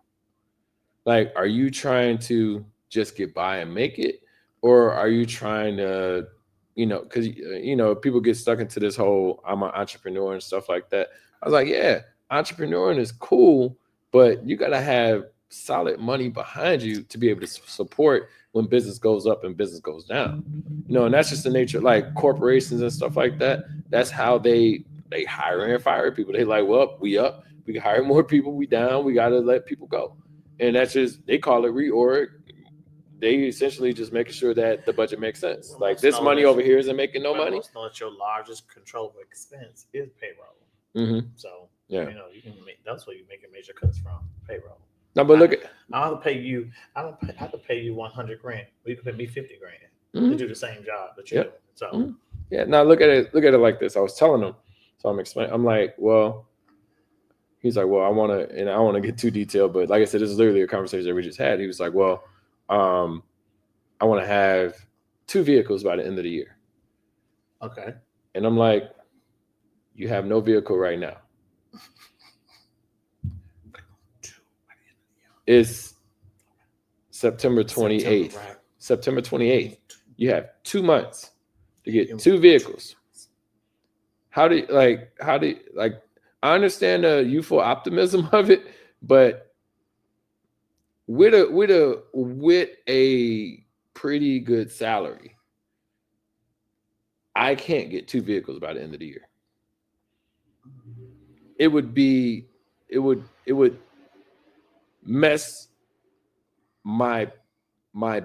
Like, are you trying to just get by and make it? Or are you trying to, because, people get stuck into this whole, I'm an entrepreneur and stuff like that. I was like, yeah, entrepreneuring is cool, but you got to have solid money behind you to be able to support when business goes up and business goes down. And that's just the nature, like corporations and stuff like that. That's how they hire and fire people. They like, well, we up, we can hire more people, we down, we got to let people go. And that's just, they call it reorg. They essentially just making sure that the budget makes sense. Well, like, this money over here isn't making no money. Most know that your largest controllable expense is payroll. Mm-hmm. So, you can make, that's where you make your major cuts from, payroll. No, but look at, I have to pay you $100,000. Well, you can pay me $50,000 to do the same job that you do. So, yeah. Now look at it like this. I was telling him, so I'm explaining. I'm like, well. He's like, well, I want to, and I don't want to get too detailed, but like I said, this is literally a conversation that we just had. He was like, well, I want to have 2 vehicles by the end of the year. Okay. And I'm like, you have no vehicle right now. It's September 28th. September 28th. You have 2 months to get 2 vehicles. How do you I understand the youthful optimism of it, but with a pretty good salary, I can't get 2 vehicles by the end of the year. It would mess my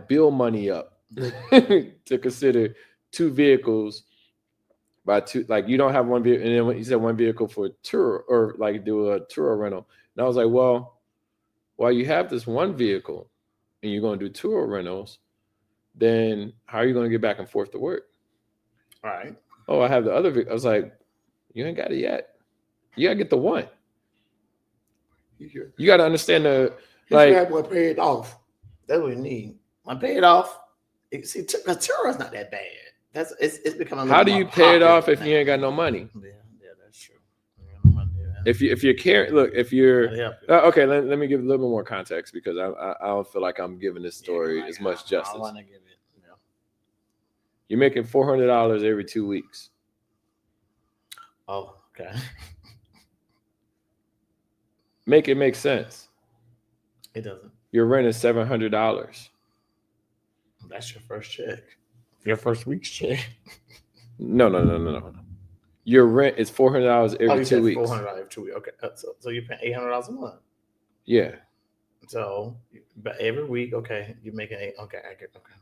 bill money up to consider 2 vehicles. By 2, like, you don't have 1 vehicle, and then when you said 1 vehicle for a tour or like do a tour rental, and I was like, well, while you have this 1 vehicle and you're going to do tour rentals, then how are you going to get back and forth to work? All right. Oh, I have the other vehicle. I was like, you ain't got it yet. You got to get the 1. You got to understand the, like, have one paid off. That's what you need. One paid off. See, because tour is not that bad. It's becoming. How do you pay it off if you ain't got no money? Yeah, that's true. If you're caring, look, if you're okay, let me give a little bit more context, because I don't feel like I'm giving this story as much justice. I want to give it. You're making $400 every 2 weeks. Oh, okay. Make it make sense. It doesn't. Your rent is $700. That's your first check. Your first week's check. No. Your rent is $400 every 2 weeks. $400 every 2 weeks. Okay, so you're paying $800 a month. Yeah. So, but every week, okay, you're making $8. Okay, I get okay.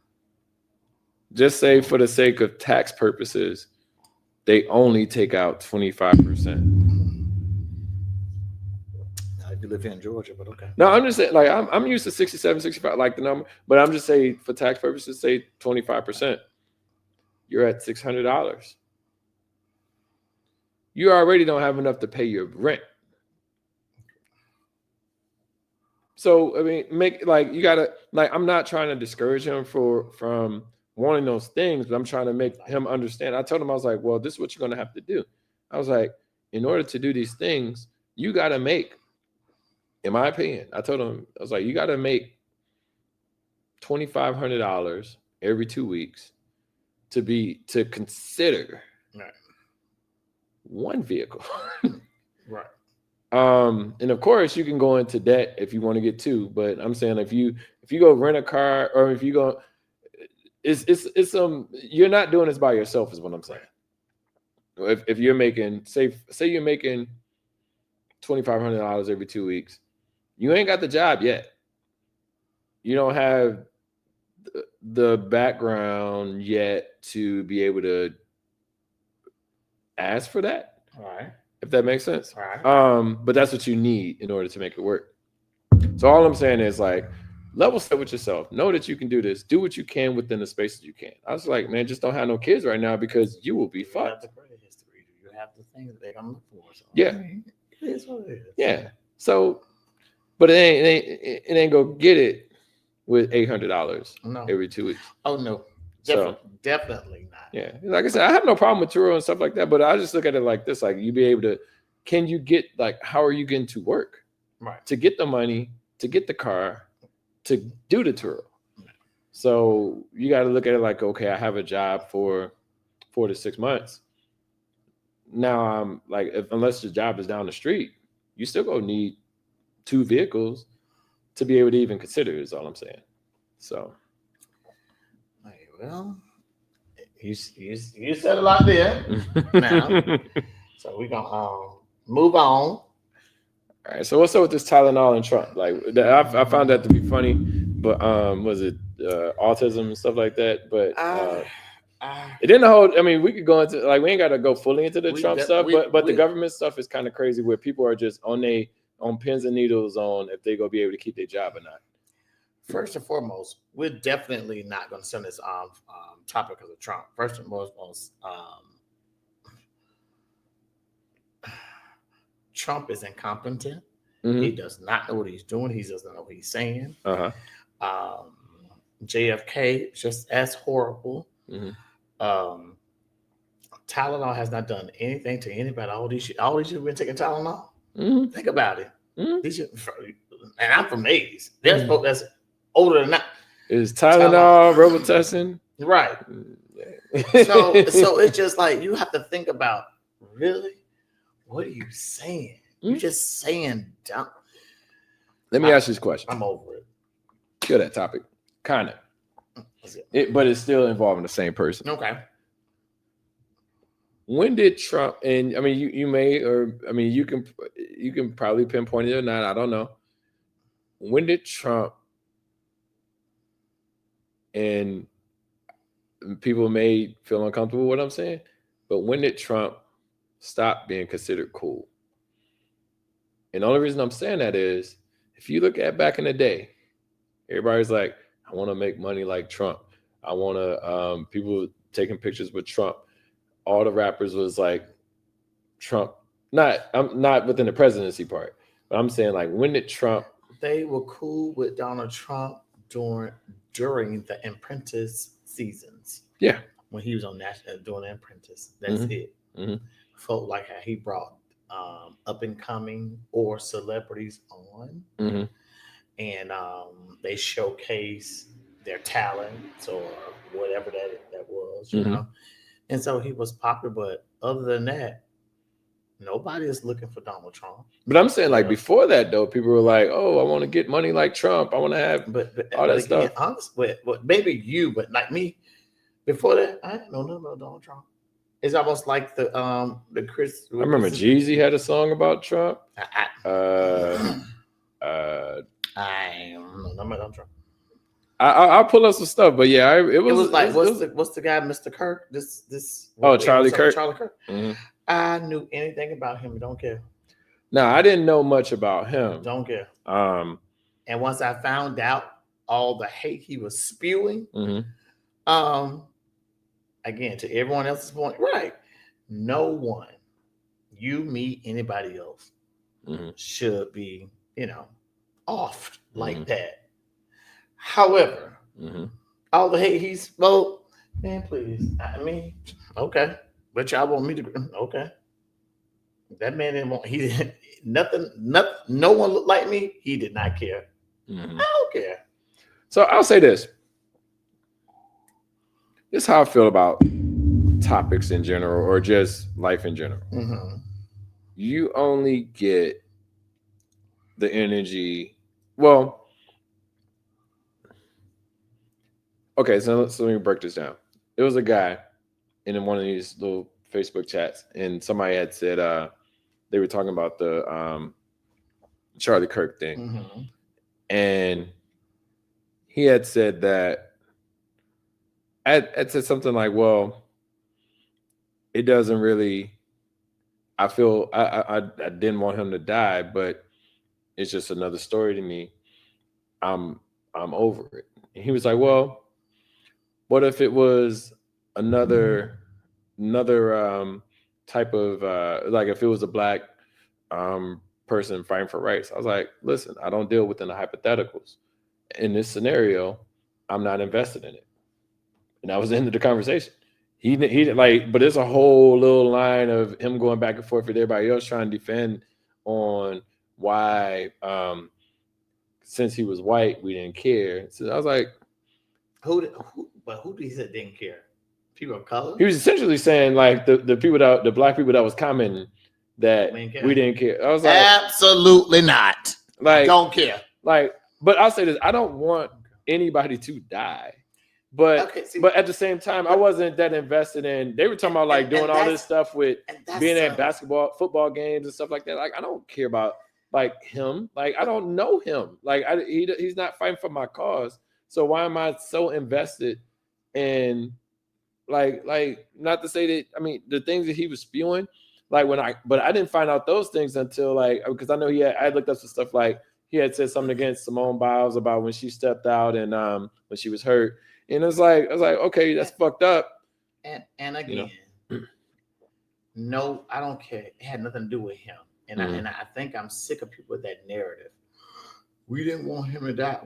Just say for the sake of tax purposes, they only take out 25%. If you live here in Georgia, but okay. No, I'm just saying, like, I'm used to 67, 65, like the number, but I'm just saying for tax purposes, say 25%. You're at $600. You already don't have enough to pay your rent. So, I mean, you gotta, like, I'm not trying to discourage him from wanting those things, but I'm trying to make him understand. I told him, I was like, well, this is what you're gonna have to do. I was like, in order to do these things, you gotta make, in my opinion, I told him, I was like, you gotta make $2,500 every 2 weeks to consider one vehicle. Right. And of course you can go into debt if you want to get two, but I'm saying if you go rent a car, or if you go, it's you're not doing this by yourself is what I'm saying. If you're making, say you're making $2,500 every 2 weeks, you ain't got the job yet. You don't have the background yet to be able to ask for that. All right. If that makes sense. All right. But that's what you need in order to make it work. So all I'm saying is, like, level set with yourself. Know that you can do this. Do what you can within the space that you can. I was like, man, just don't have no kids right now because you will be fucked. You have the credit history. You have the things that they're gonna look for. So, yeah. I mean, it is what it is. Yeah. So, but it ain't go get it with $800 every 2 weeks. Oh no. Definitely not. Yeah. Like I said, I have no problem with Turo and stuff like that, but I just look at it like this. Like, you be able to, can you get, like, how are you getting to work? Right. To get the money, to get the car, to do the Turo. Right. So you got to look at it like, okay, I have a job for 4 to 6 months. Now I'm like, unless your job is down the street, you still gonna need 2 vehicles to be able to even consider, is all I'm saying. So, well, you said a lot there. Now, so we're gonna move on. All right. So what's up with this Tylenol and Trump? Like, I found that to be funny, but was it autism and stuff like that? But it didn't hold. I mean, we could go into, like, we ain't got to go fully into the Trump stuff, but the government stuff is kind of crazy, where people are just on pins and needles on if they gonna be able to keep their job or not. First and foremost, we're definitely not going to send this topic because of Trump. First and foremost, Trump is incompetent. Mm-hmm. He does not know what he's doing. He doesn't know what he's saying. JFK just as horrible. Mm-hmm. Tylenol has not done anything to anybody. All these years we've been taking Tylenol. Mm-hmm. Think about it. Mm-hmm. And I'm from the 80s. There's folks that's older than that. Is Tylenol Robitussin? Right. So it's just like, you have to think about, really, what are you saying? You're just saying dumb. Let me ask you this question. I'm over it. Kill that topic. Kind of. But it's still involving the same person. Okay. When did Trump, and I mean, you may, or I mean, you can probably pinpoint it or not, I don't know. When did Trump, and people may feel uncomfortable with what I'm saying, but when did Trump stop being considered cool? And the only reason I'm saying that is, if you look at back in the day, everybody's like, I want to make money like Trump. I want to, people taking pictures with Trump. All the rappers was like, Trump, I'm not within the presidency part, but I'm saying, like, when did Trump? They were cool with Donald Trump during the Apprentice seasons. Yeah. When he was on national doing the Apprentice. That's it. Mm-hmm. Felt like how he brought up and coming or celebrities on. Mm-hmm. And they showcase their talents or whatever that was, you know. And so he was popular, but other than that, nobody is looking for Donald Trump. But I'm saying, like, before that, though, people were like, "Oh, I want to get money like Trump. I want to have all that stuff." Honestly, but maybe you, but like me, before that, I didn't know nothing about Donald Trump. It's almost like the Chris. I remember Jeezy had a song about Trump. I'll pull up some stuff, but yeah, it was like what's the guy, Mr. Kirk? Charlie Kirk. Charlie Kirk. Mm-hmm. I knew anything about him. Don't care. No, I didn't know much about him. Don't care. And once I found out all the hate he was spewing, again, to everyone else's point, right? No one, you, me, anybody else, should be, off like that. However, all the hate he spoke, man, please. I mean, okay, but y'all want me to? Okay, that man didn't want. He didn't nothing. No one looked like me. He did not care. I don't care. So I'll say this. This is how I feel about topics in general, or just life in general. You only get the energy. Well, okay, so let me break this down. There was a guy in one of these little Facebook chats, and somebody had said they were talking about the Charlie Kirk thing, and he had said that I said something like, "Well, it doesn't really. I feel I didn't want him to die, but it's just another story to me. I'm over it." And he was like, "Well, what if it was another type of like if it was a black person fighting for rights?" I was like, "Listen, I don't deal within the hypotheticals. In this scenario, I'm not invested in it." And that was the end of the conversation. He like, but there's a whole little line of him going back and forth with everybody else trying to defend on why, since he was white, we didn't care. So I was like, who did he say didn't care? People of color? He was essentially saying like the black people that was commenting that we didn't care. I was like, absolutely not. Like, I don't care. Like, but I'll say this: I don't want anybody to die. But but at the same time, I wasn't that invested in. They were talking about like doing all this stuff with being at football games and stuff like that. Like, I don't care about like him. Like, I don't know him. Like, he's not fighting for my cause. So why am I so invested in like not to say that, I mean, the things that he was spewing, like but I didn't find out those things until like, because I know I looked up some stuff, like he had said something against Simone Biles about when she stepped out and when she was hurt. And I was like, okay, that's fucked up. And again, no, I don't care. It had nothing to do with him. And I think I'm sick of people with that narrative. We didn't want him to die.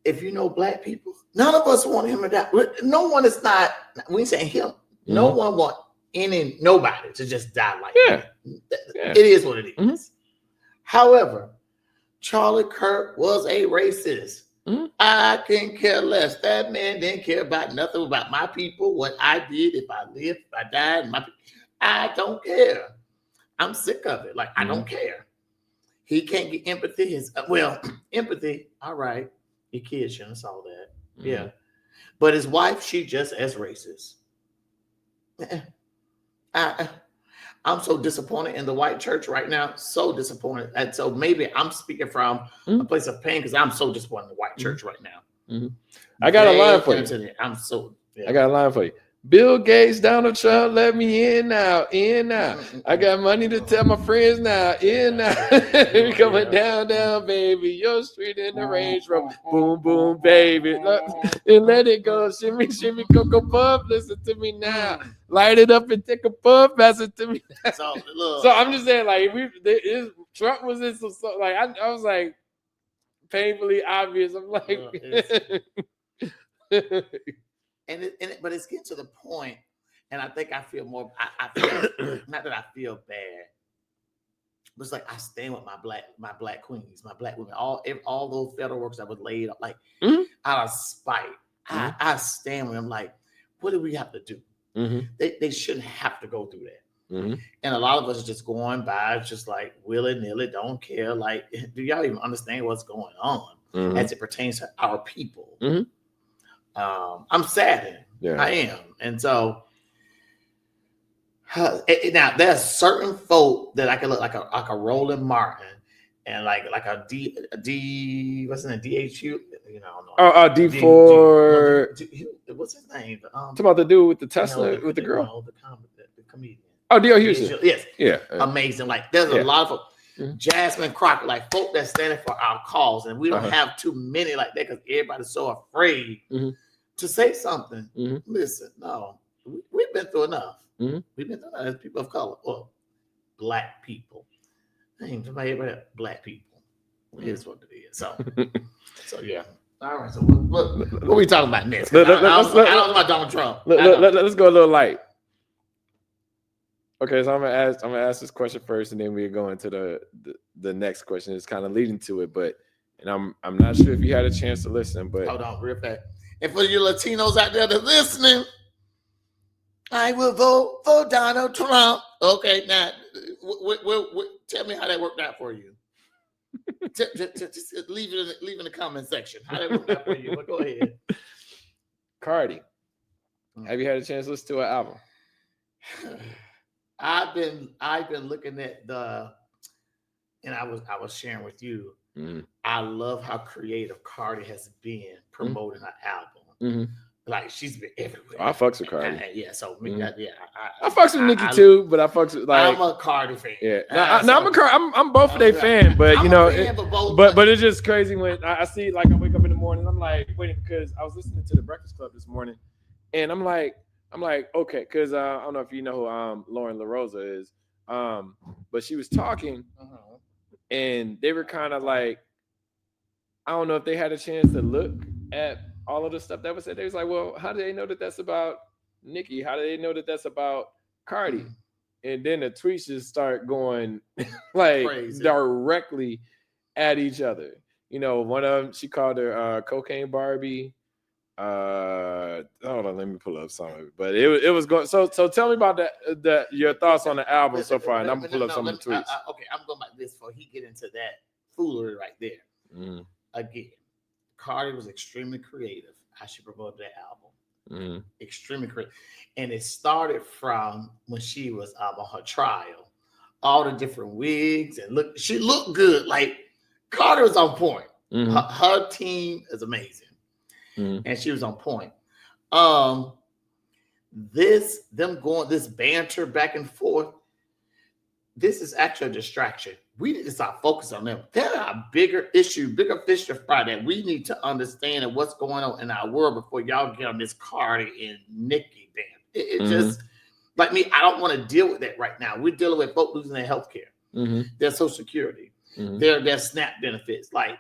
If you know black people, none of us want him to die. No one is not. We saying him. No one want nobody to just die like that. It is what it is. However, Charlie Kirk was a racist. I can care less. That man didn't care about nothing about my people, what I did, if I lived, if I died. I don't care. I'm sick of it. Like, I don't care. He can't get empathy. Empathy, all right. Your kids shouldn't have saw that. Yeah. But his wife, she just as racist. I'm so disappointed in the white church right now. So disappointed. And so maybe I'm speaking from a place of pain because I'm so disappointed in the white church right now. I got a line for you. I got a line for you. Bill Gates, Donald Trump, let me in now. I got money to tell my friends now. We coming down, baby. Your street in the Range Rover. Boom, boom, baby. And let it go. Shimmy, shimmy, Cocoa Puff. Listen to me now. Light it up and take a puff. Listen to me now. So I'm just saying, like, Trump was in some, like, I was like, painfully obvious. I'm like, but it's getting to the point, and I think I feel more. I feel not that I feel bad, but it's like I stand with my black queens, my black women, all those federal workers that was laid up, like out of spite. I stand with them. Like, what do we have to do? They shouldn't have to go through that. And a lot of us are just going by, just like willy-nilly, don't care. Like, do y'all even understand what's going on as it pertains to our people? I'm saddened. I am. And so now there's certain folk that I can look like a Roland Martin and like a D what's his name, DHU, you know. D4. What's his name? Talk about the dude with the Tesla with the girl. No, the comedian. Oh, D.L. Houston. Yes. Yeah. Amazing. Like there's a lot of folks. Jasmine Crockett, like folk that's standing for our cause, and we don't have too many like that because everybody's so afraid to say something. Listen, no, we've been through enough. We've been through enough as people of color or black people. Everybody black people. It is what it is. So yeah. All right. So what are we talking about next? I don't know about Donald Trump. Let's go a little light. Okay, so I'm gonna ask this question first, and then we'll go into the next question. It's kind of leading to it, but I'm not sure if you had a chance to listen. But hold on, real fast. And for you Latinos out there that's listening, I will vote for Donald Trump. Okay, now tell me how that worked out for you. Just leave in the comment section. How that worked out for you? But go ahead. Cardi, have you had a chance to listen to her album? I've been looking at and I was sharing with you. I love how creative Cardi has been promoting her album. Like she's been everywhere. I fucks with Cardi. So I fucks with Nicki too, but I fucks with I'm a Cardi fan. Yeah, I'm both of their fan, but you know, but it's just crazy when I see like I wake up in the morning, I'm like waiting because I was listening to the Breakfast Club this morning, and I'm like okay, because I don't know if you know who Lauren LaRosa is, but she was talking, and they were kind of like, I don't know if they had a chance to look at all of the stuff that was said. They was like, well, how do they know that that's about Nicki? How do they know that that's about Cardi? And then the tweets just start going like crazy. Directly at each other. You know, one of them, she called her Cocaine Barbie. Hold on, let me pull up some of it. But it was going. So tell me about that your thoughts on the album so far, and I'm gonna pull up some of the tweets. Okay, I'm going like this before he get into that foolery right there. Again, Cardi was extremely creative how she promoted that album. Extremely creative, and it started from when she was on her trial, all the different wigs and she looked good. Like Cardi was on point. Her team is amazing. And she was on point. This banter back and forth, this is actually a distraction. We need to start focusing on them. There are bigger fish to fry that we need to understand and what's going on in our world before y'all get on this Cardi and Nicki band. It just, like me, I don't want to deal with that right now. We're dealing with folks losing their health care, their Social Security, their SNAP benefits. Like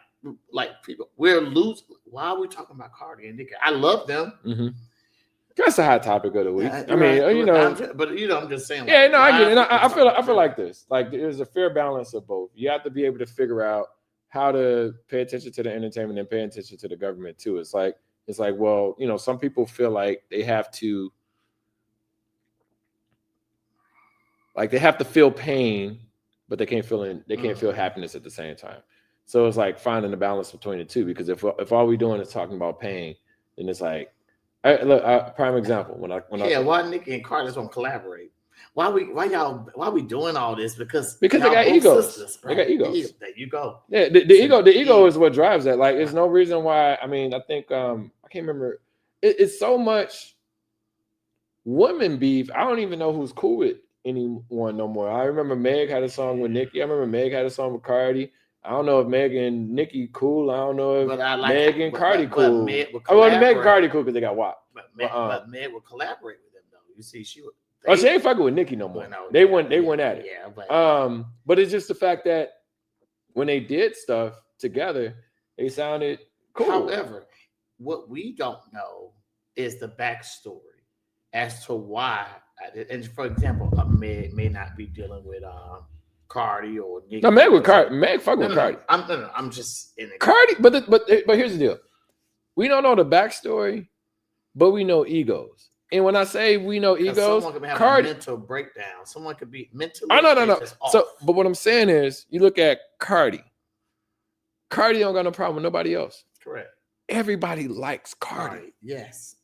people, we're losing. Why are we talking about Cardi and Nicki? I love them. That's a hot topic of the week. I'm just saying. Yeah, no, I get it. I feel like this. Like there's a fair balance of both. You have to be able to figure out how to pay attention to the entertainment and pay attention to the government too. It's like, well, you know, some people feel like they have to feel pain, but they can't feel happiness at the same time. So it's like finding the balance between the two. Because if all we're doing is talking about pain, then it's like. Prime example. Why Nicki and Cardi don't collaborate? Why we doing all this? Because they got egos. Sisters, right? They got egos. There you go. Yeah, the ego is what drives that. Like, there's no reason why. I mean, I think I can't remember. It's so much women beef. I don't even know who's cool with anyone no more. I remember Meg had a song with Nicki. I remember Meg had a song with Cardi. I don't know if Meg and Nicki cool. I don't know if Meg and Cardi cool. Meg and Cardi cool because they got WAP. But Meg would collaborate with them though. You see, she ain't fucking with Nicki no more. They went at it. Yeah, but it's just the fact that when they did stuff together, they sounded cool. However, what we don't know is the backstory as to why. And for example, Meg may not be dealing with Cardi or Nicki. No, Meg with Cardi. Meg fucking with Cardi. I'm just in it. Cardi, but here's the deal. We don't know the backstory, but we know egos. And when I say we know egos, someone could have Cardi, a mental breakdown. Someone could be mentally. No. So, but what I'm saying is, you look at Cardi. Cardi don't got no problem with nobody else. Correct. Everybody likes Cardi. Yes.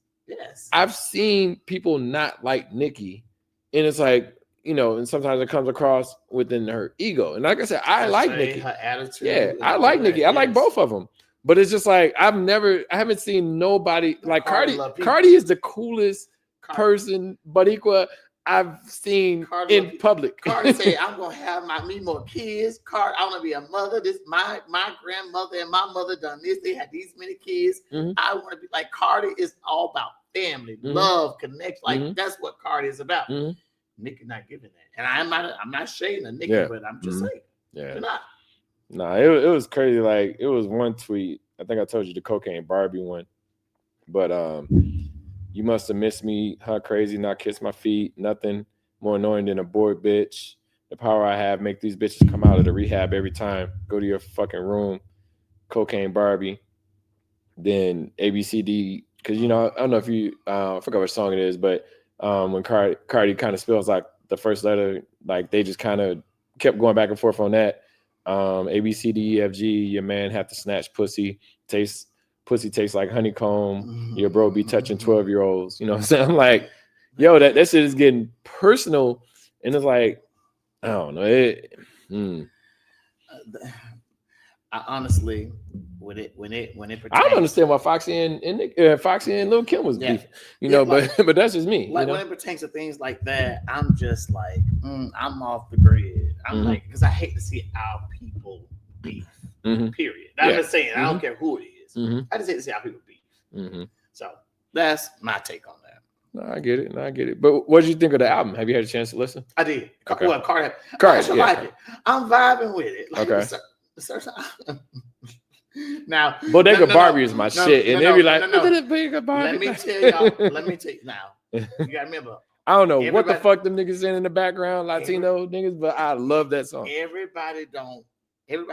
I've seen people not like Nicki, and it's like, you know, and sometimes it comes across within her ego. And like I said, I like Nicki. Her attitude. Yeah, I like Nicki. I like both of them. But it's just like I haven't seen nobody like Cardi. Cardi is the coolest person, but equal I've seen in public. Cardi said, "I'm gonna have me more kids. I want to be a mother. This my grandmother and my mother done this. They had these many kids. I want to be like Cardi. Is all about family, love, connection. Like that's what Cardi is about. Nicki not giving that, and I'm not shading a Nicki, but I'm just saying, yeah, not. Nah, it was crazy. Like it was one tweet. I think I told you the cocaine Barbie one, but you must have missed me, huh? Crazy, not kiss my feet. Nothing more annoying than a bored bitch. The power I have make these bitches come out of the rehab every time. Go to your fucking room. Cocaine Barbie. Then ABCD, because you know I don't know if you I forgot what song it is, but when Cardi kind of spells like the first letter, like they just kind of kept going back and forth on that. ABCDEFG, your man have to snatch pussy. Pussy tastes like honeycomb. Your bro be touching 12-year-olds. You know what I'm saying? I'm like, yo, that shit is getting personal, and it's like, I don't know. I honestly, when it pertains, I don't understand why Foxy and Lil Kim was beefing, you know, like, but that's just me. Like you know? When it pertains to things like that, I'm just like, I'm off the grid. I'm like, because I hate to see our people beef. Period. I'm just saying, I don't care who it is. I just hate to see our people beef. So that's my take on that. No, I get it. But what did you think of the album? Have you had a chance to listen? I did. Okay. Well, Cardi, like it. I'm vibing with it. Like, okay. Now, Bodega Barbie is my shit, and they be like, Bodega Barbie. Let me tell you now. You gotta remember. I don't know what the fuck them niggas in the background, Latino niggas, but I love that song. Everybody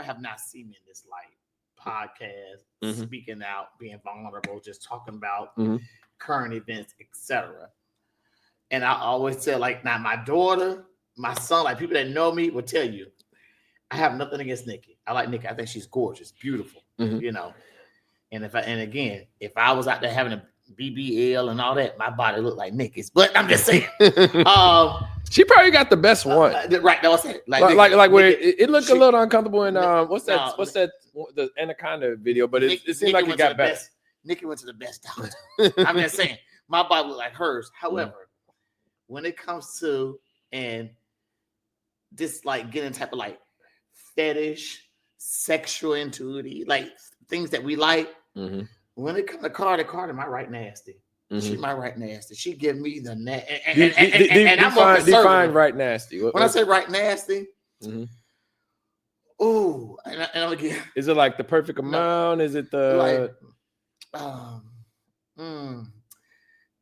have not seen me in this light podcast, speaking out, being vulnerable, just talking about current events, etc. And I always tell, like, now my daughter, my son, like people that know me will tell you, I have nothing against Nicki. I like Nicki. I think she's gorgeous, beautiful, you know. And if I was out there having a BBL and all that, my body looked like Nicki's. But I'm just saying, she probably got the best one, right? That was it. Like where it looked a little uncomfortable in what's that the Anaconda video? But it seemed like it got better. Nicki went to the best doctor. I'm just saying, my body looked like hers. However, when it comes to this like getting type of like fetish, sexual intuitive, like things that we like. When it comes to Cardi might write nasty. She might write nasty. She give me the and I'm define right nasty. When I say right nasty, ooh, and again, is it like the perfect amount? Is it the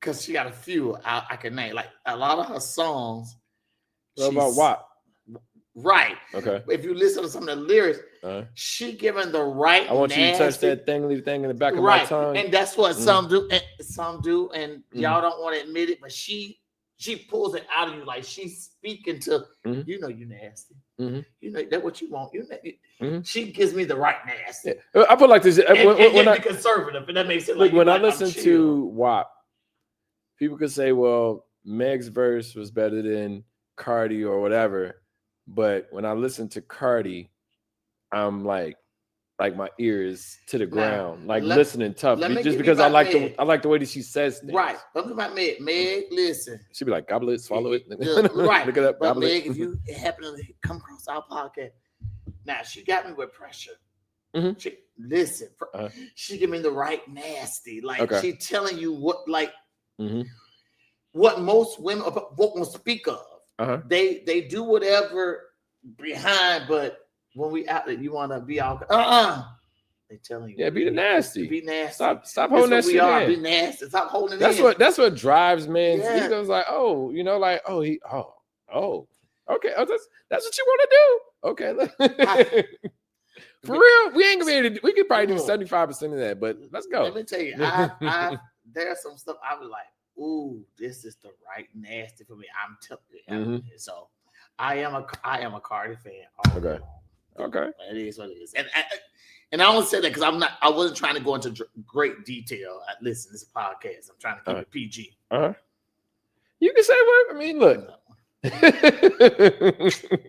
because she got a few I can name, like a lot of her songs. What about WAP? Right. Okay. If you listen to some of the lyrics, she giving the right. I want you to touch that thing in the back of my tongue. And that's what some do, and y'all don't want to admit it, but she pulls it out of you like she's speaking to you know you nasty. You know that's what you want. She gives me the right nasty. I put like this when I be conservative, and that makes it like when I listen to WAP, people could say, well, Meg's verse was better than Cardi or whatever. But when I listen to Cardi, I'm like my ears to the ground, like listening tough, just because I like the way that she says things. Right. Let me about Meg. Meg, listen. She'd be like, gobble it, swallow it. Right. Look it up, but Meg, if you happen to come across our podcast, now she got me with pressure. Listen, she give me the right nasty. Like she telling you what, like what most women won't speak of. They do whatever behind, but when we out there, you want to be all they telling you. Yeah, be the nasty. Be nasty. Stop holding that shit in. Be nasty. Stop holding it in. That's what drives men. Yeah. He goes like, okay. That's what you want to do. Okay. For real, we ain't gonna be able to. We could probably do 75% of that, but let's go. Let me tell you, I there's some stuff I was like, ooh, this is the right nasty for me. I'm telling you. So I am a Cardi fan. Okay. It is what it is. And I only said that because I wasn't trying to go into great detail. Listen, this is a podcast. I'm trying to keep it PG. You can say what I mean. Look,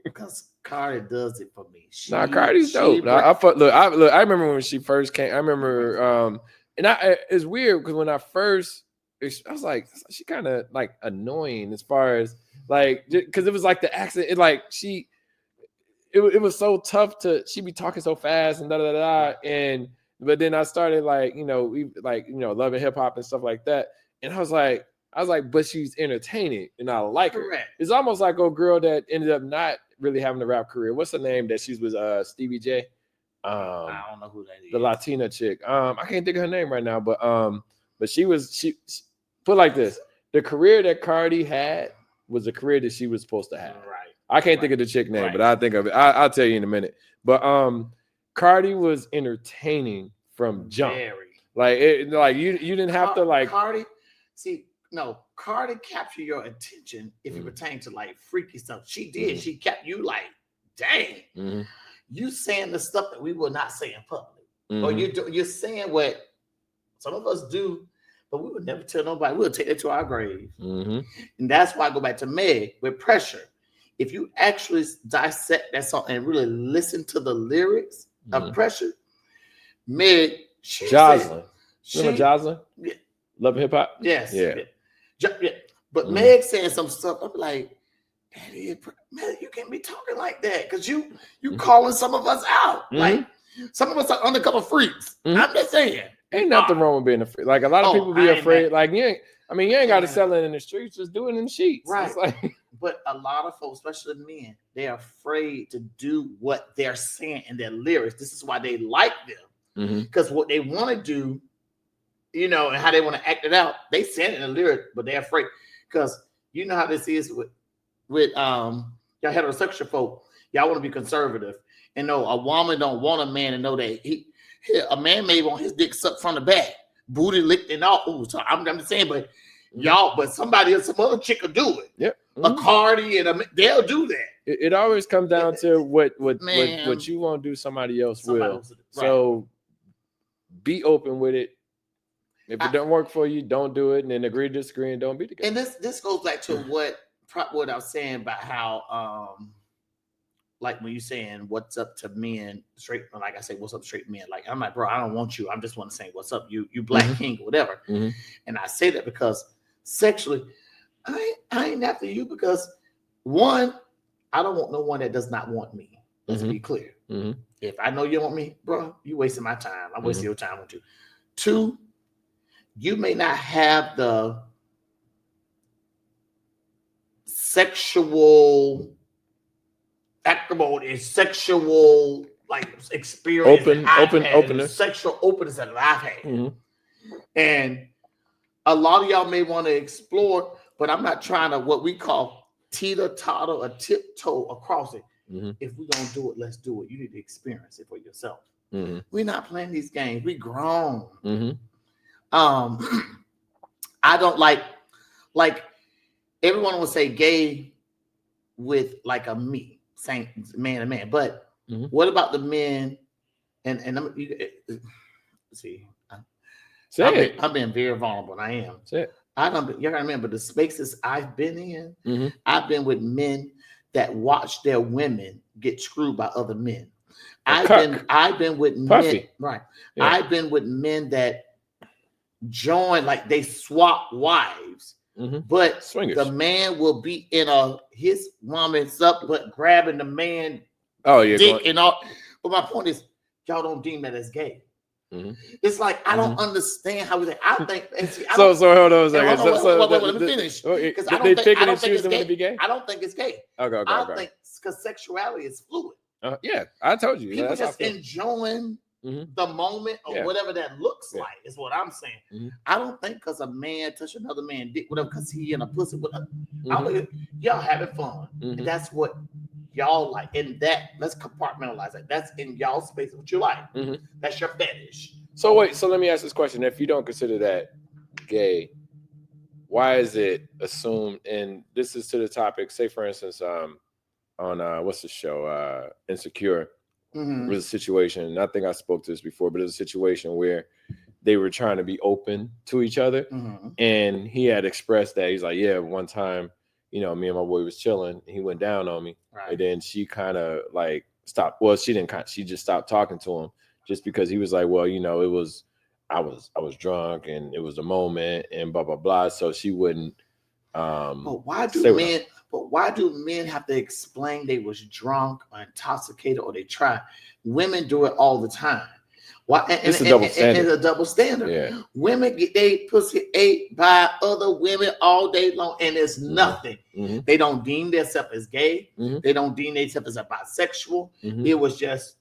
Because Cardi does it for me. Cardi's dope. I remember when she first came. I remember, and it's weird because when I was like, she kind of like annoying as far as like, because it was like the accent. It like it was so tough she'd be talking so fast and da da da, but then I started like loving hip hop and stuff like that, and I was like, but she's entertaining and I like her. Correct. It's almost like a girl that ended up not really having a rap career. What's the name that she's with Stevie J? I don't know who that is. The Latina chick. I can't think of her name right now, but she put like this: the career that Cardi had was the career that she was supposed to have. Right. I can't think of the chick name, but I'll think of it. I'll tell you in a minute. But Cardi was entertaining from jump. Like you didn't have to like Cardi. See, no, Cardi captured your attention if it pertained to like freaky stuff. She did. She kept you like, dang, you saying the stuff that we will not say in public, or you're saying what some of us do, but we would never tell nobody. We'll take it to our grave, and that's why I go back to Meg with Pressure. If you actually dissect that song and really listen to the lyrics of Pressure, Meg, Jocelyn. Remember Jocelyn? Yeah. Love and Hip Hop? Yes. Yeah. But Meg saying some stuff, I'm like, man, you can't be talking like that because you calling some of us out. Like, some of us are undercover freaks. I'm just saying. Ain't nothing wrong with being a freak. Like, a lot of people be afraid. Like, you ain't got to sell it in the streets. Just do it in the sheets. Right. It's like... But a lot of folks, especially men, they're afraid to do what they're saying in their lyrics. This is why they like them. Because what they want to do, and how they want to act it out, they say it in the lyric, but they're afraid. Because you know how this is with y'all heterosexual folk. Y'all want to be conservative. And no, a woman don't want a man to know that a man may want his dick sucked from the back, booty licked and all. Ooh, so I'm just saying, but but somebody else, some other chick will do it. Yep. A Cardi they'll do that. It always comes down to what you won't do, somebody else will. Right. So be open with it. If it don't work for you, don't do it, and then agree to disagree and don't be together. And this goes back to what I was saying about how like when you're saying what's up to men, straight, like I say, what's up to straight men? Like, I'm like, bro, I don't want you. I'm just want to say what's up, you black king or whatever. And I say that because sexually, I ain't after you because one, I don't want no one that does not want me. Let's be clear. If I know you don't want me, bro, you wasting my time. I'm wasting your time with you. Two, you may not have the sexual acrimony, sexual like experience, openness, sexual openness that I've had. And a lot of y'all may want to explore, but I'm not trying to what we call teeter-totter or tiptoe across it. If we're going to do it, let's do it. You need to experience it for yourself. We're not playing these games. We grown. I don't like everyone will say gay with like a me, saying man to man. But what about the men? And see, I've been very vulnerable, and I am. You gotta remember the spaces I've been in. I've been with men that watch their women get screwed by other men. I've been with men, right? Yeah. I've been with men that join, like they swap wives, but swingers. The man will be in his woman's up, but grabbing the man dick and all. But my point is, y'all don't deem that as gay. It's like I don't understand how we think. I think. So hold on a second. Let me finish. Because I don't think it's gay. Okay. I think because sexuality is fluid. Yeah, I told you. People just enjoying the moment or whatever that looks like is what I'm saying. I don't think because a man touch another man dick, whatever, because he in a pussy with y'all having fun, and that's what y'all like. And that, let's compartmentalize it. That's in y'all space what you like. That's your fetish. So wait, so let me ask this question: if you don't consider that gay, why is it assumed? And this is to the topic. Say, for instance, on what's the show? Insecure. Was a situation, and I think I spoke to this before, but it was a situation where they were trying to be open to each other, and he had expressed that he's like, yeah, one time me and my boy was chilling. He went down on me, right. and then she kind of like stopped. Well, she didn't. She just stopped talking to him just because he was like, well, it was I was drunk and it was a moment and blah blah blah. So she wouldn't. But why do men have to explain they was drunk or intoxicated or they try? Women do it all the time. Why? It's a double standard. It's a double standard. Yeah. Women get they pussy ate by other women all day long, and it's nothing. Mm-hmm. They don't deem themselves as gay. Mm-hmm. They don't deem themselves as bisexual. Mm-hmm. It was just,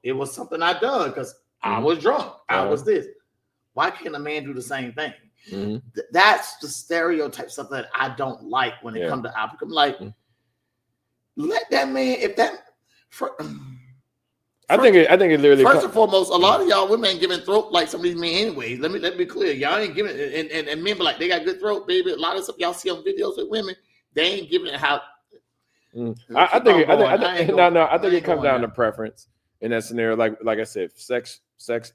it was something I done because I was drunk. I was this. Why can't a man do the same thing? Mm-hmm. That's the stereotype stuff that I don't like when it comes to Africa. I'm like, let that man. If that, I think it literally. First and foremost, a lot of y'all women ain't giving throat like some of these men anyways. Let me be clear. Y'all ain't giving it, and men be like they got good throat, baby. A lot of stuff y'all see on videos with women, they ain't giving it how. I think it comes down to preference in that scenario. Like I said, sex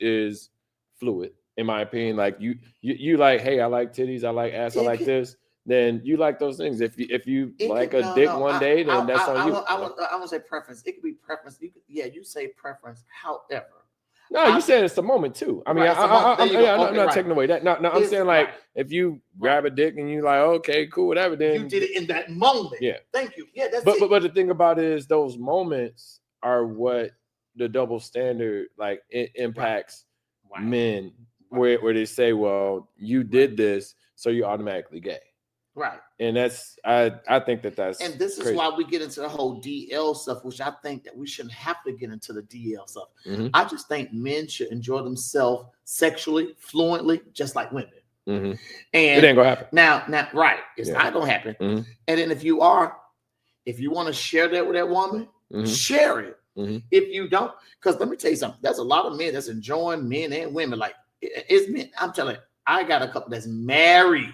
is fluid. In my opinion, like you like, hey, I like titties, I like ass, I like this. Then you like those things. If you like a dick one day, then that's on you. I won't say preference. It could be preference. You say preference. However, no, you said it's the moment too. I mean, I'm not taking away that. No, I'm saying like if you grab a dick and you like, okay, cool, whatever. Then you did it in that moment. Yeah, thank you. Yeah, that's but the thing about it is those moments are what the double standard like it impacts men. Where they say, well, you did this, so you're automatically gay. Right. And that's I think that's and this crazy. is why we get into the whole DL stuff, which I think that we shouldn't have to get into the DL stuff. Mm-hmm. I just think men should enjoy themselves sexually, fluently, just like women. Mm-hmm. And it ain't gonna happen. Now, right. It's not gonna happen. Mm-hmm. And then if you want to share that with that woman, share it. Mm-hmm. If you don't, because let me tell you something, there's a lot of men that's enjoying men and women. Like it's men. I'm telling you, I got a couple that's married,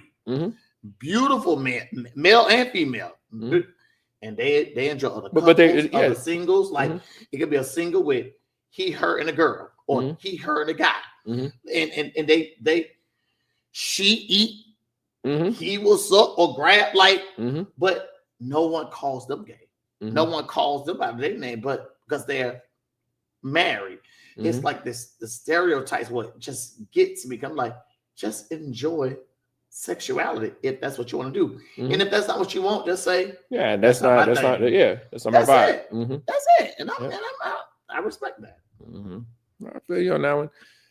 beautiful men, male and female, and they enjoy other couples, other singles. Like it could be a single with he, her, and a girl, or he, her, and a guy, and she eat, he will suck or grab, like, but no one calls them gay. No one calls them by their name, but because they're married. It's like the stereotypes what just gets me. I'm like, just enjoy sexuality if that's what you want to do. And if that's not what you want, just say, that's not my vibe. That's it. And I'm out. I respect that. I feel you on that one.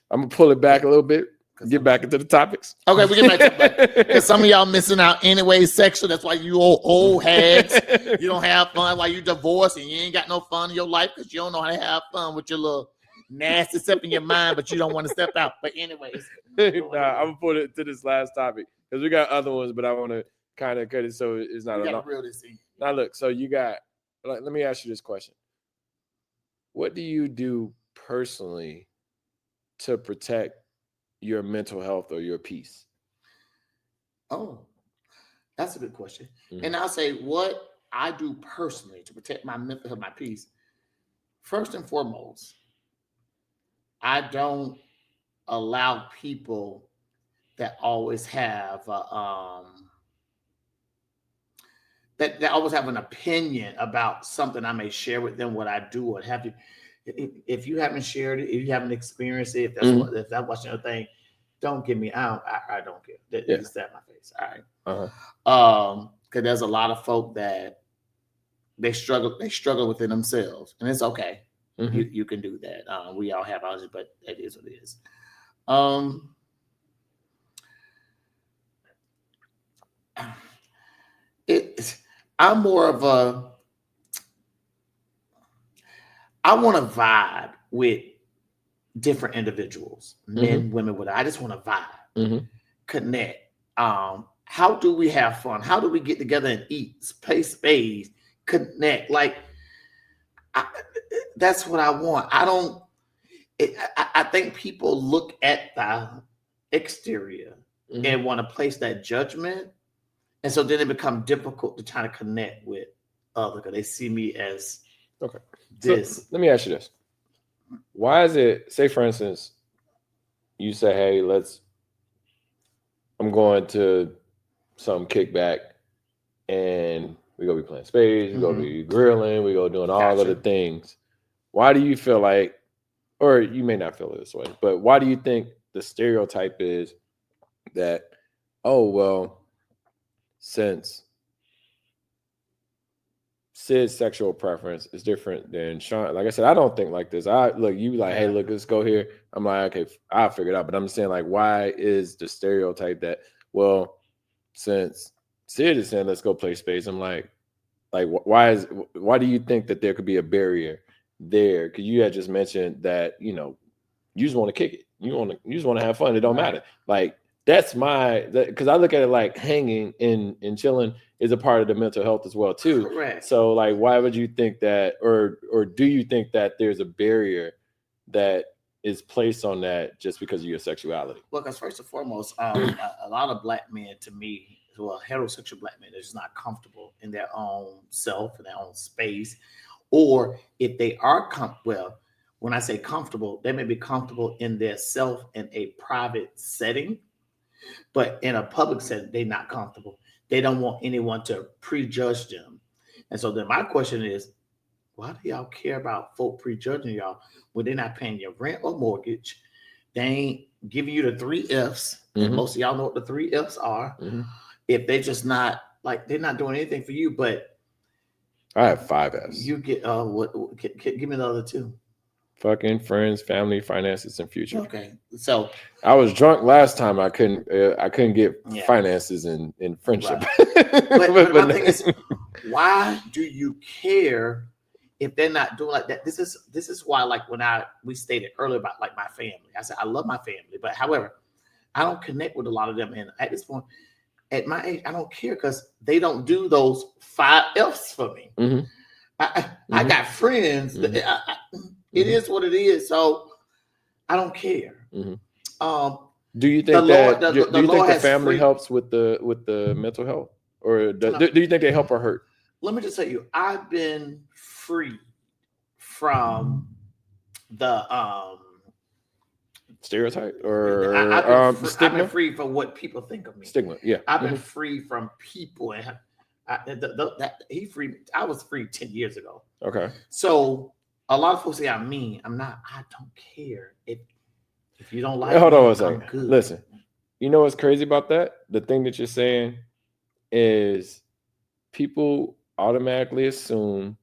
I'm gonna pull it back a little bit. Get back into the topics. Okay, we get back to it. Because some of y'all missing out anyway, sexual. That's why you old hags. You don't have fun while you divorced and you ain't got no fun in your life because you don't know how to have fun with your little nasty stuff in your mind, but you don't want to step out. But anyways. I'm gonna put it to this last topic because we got other ones, but I want to kind of cut it so it's not a long. Now look, so you got let me ask you this question. What do you do personally to protect your mental health or your peace? Oh, that's a good question. And I'll say what I do personally to protect my mental health, my peace. First and foremost, I don't allow people that always have that always have an opinion about something I may share with them, what I do, what have you. If you haven't shared it, if you haven't experienced it, if that's watching the thing, don't get me out. I don't care. Just stab my face. All right. Because there's a lot of folk that they struggle within themselves, and it's okay. You can do that. We all have ours, but it is what it is. I'm more of a. I want to vibe with different individuals, men, women, whatever. I just want to vibe, connect. How do we have fun? How do we get together and eat, play spades, connect? Like, that's what I want. I think people look at the exterior and want to place that judgment. And so then it becomes difficult to try to connect with others because they see me as this. So let me ask you this. Why is it, say for instance, you say, hey, I'm going to some kickback and we gonna be playing spades, we gonna be grilling, we gonna doing all Gotcha. of the things. Why do you feel like, or you may not feel it this way, but why do you think the stereotype is that, oh well, since Sid's sexual preference is different than Sean. Like I said, I don't think like this. I look, you like, hey, look, let's go here. I'm like, okay, I'll figure it out. But I'm saying, like, why is the stereotype that, well, since Sid is saying let's go play space, I'm like why do you think that there could be a barrier there? Because you had just mentioned that, you know, you just want to kick it. You just want to have fun. It don't matter. Like that's because I look at it like hanging and chilling is a part of the mental health as well too. Correct. So like, why would you think that, or do you think that there's a barrier that is placed on that just because of your sexuality? Well, because first and foremost, a lot of black men, to me, well, heterosexual black men, they're just not comfortable in their own self, in their own space, or if they are well, when I say comfortable, they may be comfortable in their self in a private setting, but in a public setting, they're not comfortable. They don't want anyone to prejudge them. And so then my question is, why do y'all care about folk prejudging y'all when they're not paying your rent or mortgage? They ain't giving you the 3 F's, and most of y'all know what the 3 F's are. If they're just not, like, they're not doing anything for you, but I have 5 F's. You get give me the other 2. Fucking, friends, family, finances, and future. Okay, so I was drunk last time. I couldn't get finances and friendship. Right. but my thing is, why do you care if they're not doing like that? This is why, like when we stated earlier about like my family, I said I love my family, but however, I don't connect with a lot of them, and at this point, at my age, I don't care because they don't do those 5 F's for me. I got friends. It is what it is, so I don't care. Do you think the family helps with the mental health, or do you think they help or hurt? Let me just tell you, I've been free from the stereotype or stigma. I've been free from what people think of me. Stigma, yeah. I've been free from people, and he freed. I was free 10 years ago. Okay. So a lot of folks say I'm mean. I'm not. I don't care if you don't like. Hold on a second. Listen, you know what's crazy about that? The thing that you're saying is people automatically assume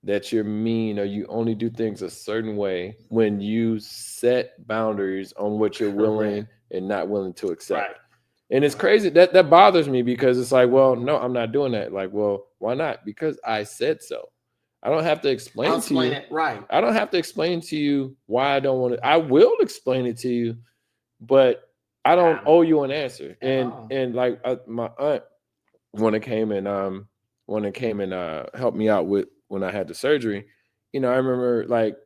that you're mean or you only do things a certain way when you set boundaries on what you're willing and not willing to accept. Right. And it's crazy that bothers me because it's like, well, no, I'm not doing that. Like, well, why not? Because I said so. I don't have to explain to you. It, right. I don't have to explain to you why I don't want to. I will explain it to you, but I don't owe you an answer. And like my aunt, when it came and helped me out with when I had the surgery, you know, I remember like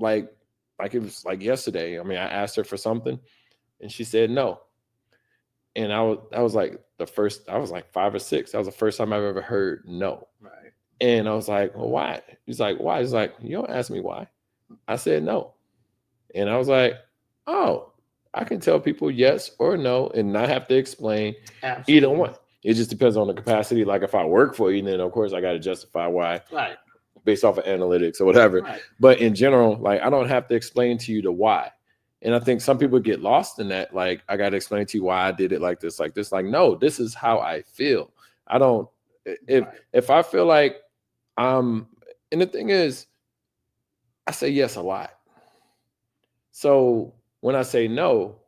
it was like yesterday. I mean, I asked her for something, and she said no. And I was like 5 or 6. That was the first time I've ever heard no. Right. And I was like, well, why? He's like, why? He's like, you don't ask me why. I said no. And I was like, oh, I can tell people yes or no and not have to explain either one. It just depends on the capacity. Like if I work for you, then of course I got to justify why. Right. Based off of analytics or whatever. Right. But in general, like I don't have to explain to you the why. And I think some people get lost in that. Like, I got to explain to you why I did it like this, like this. Like, no, this is how I feel. I don't, if I feel like and the thing is, I say yes a lot. So when I say no,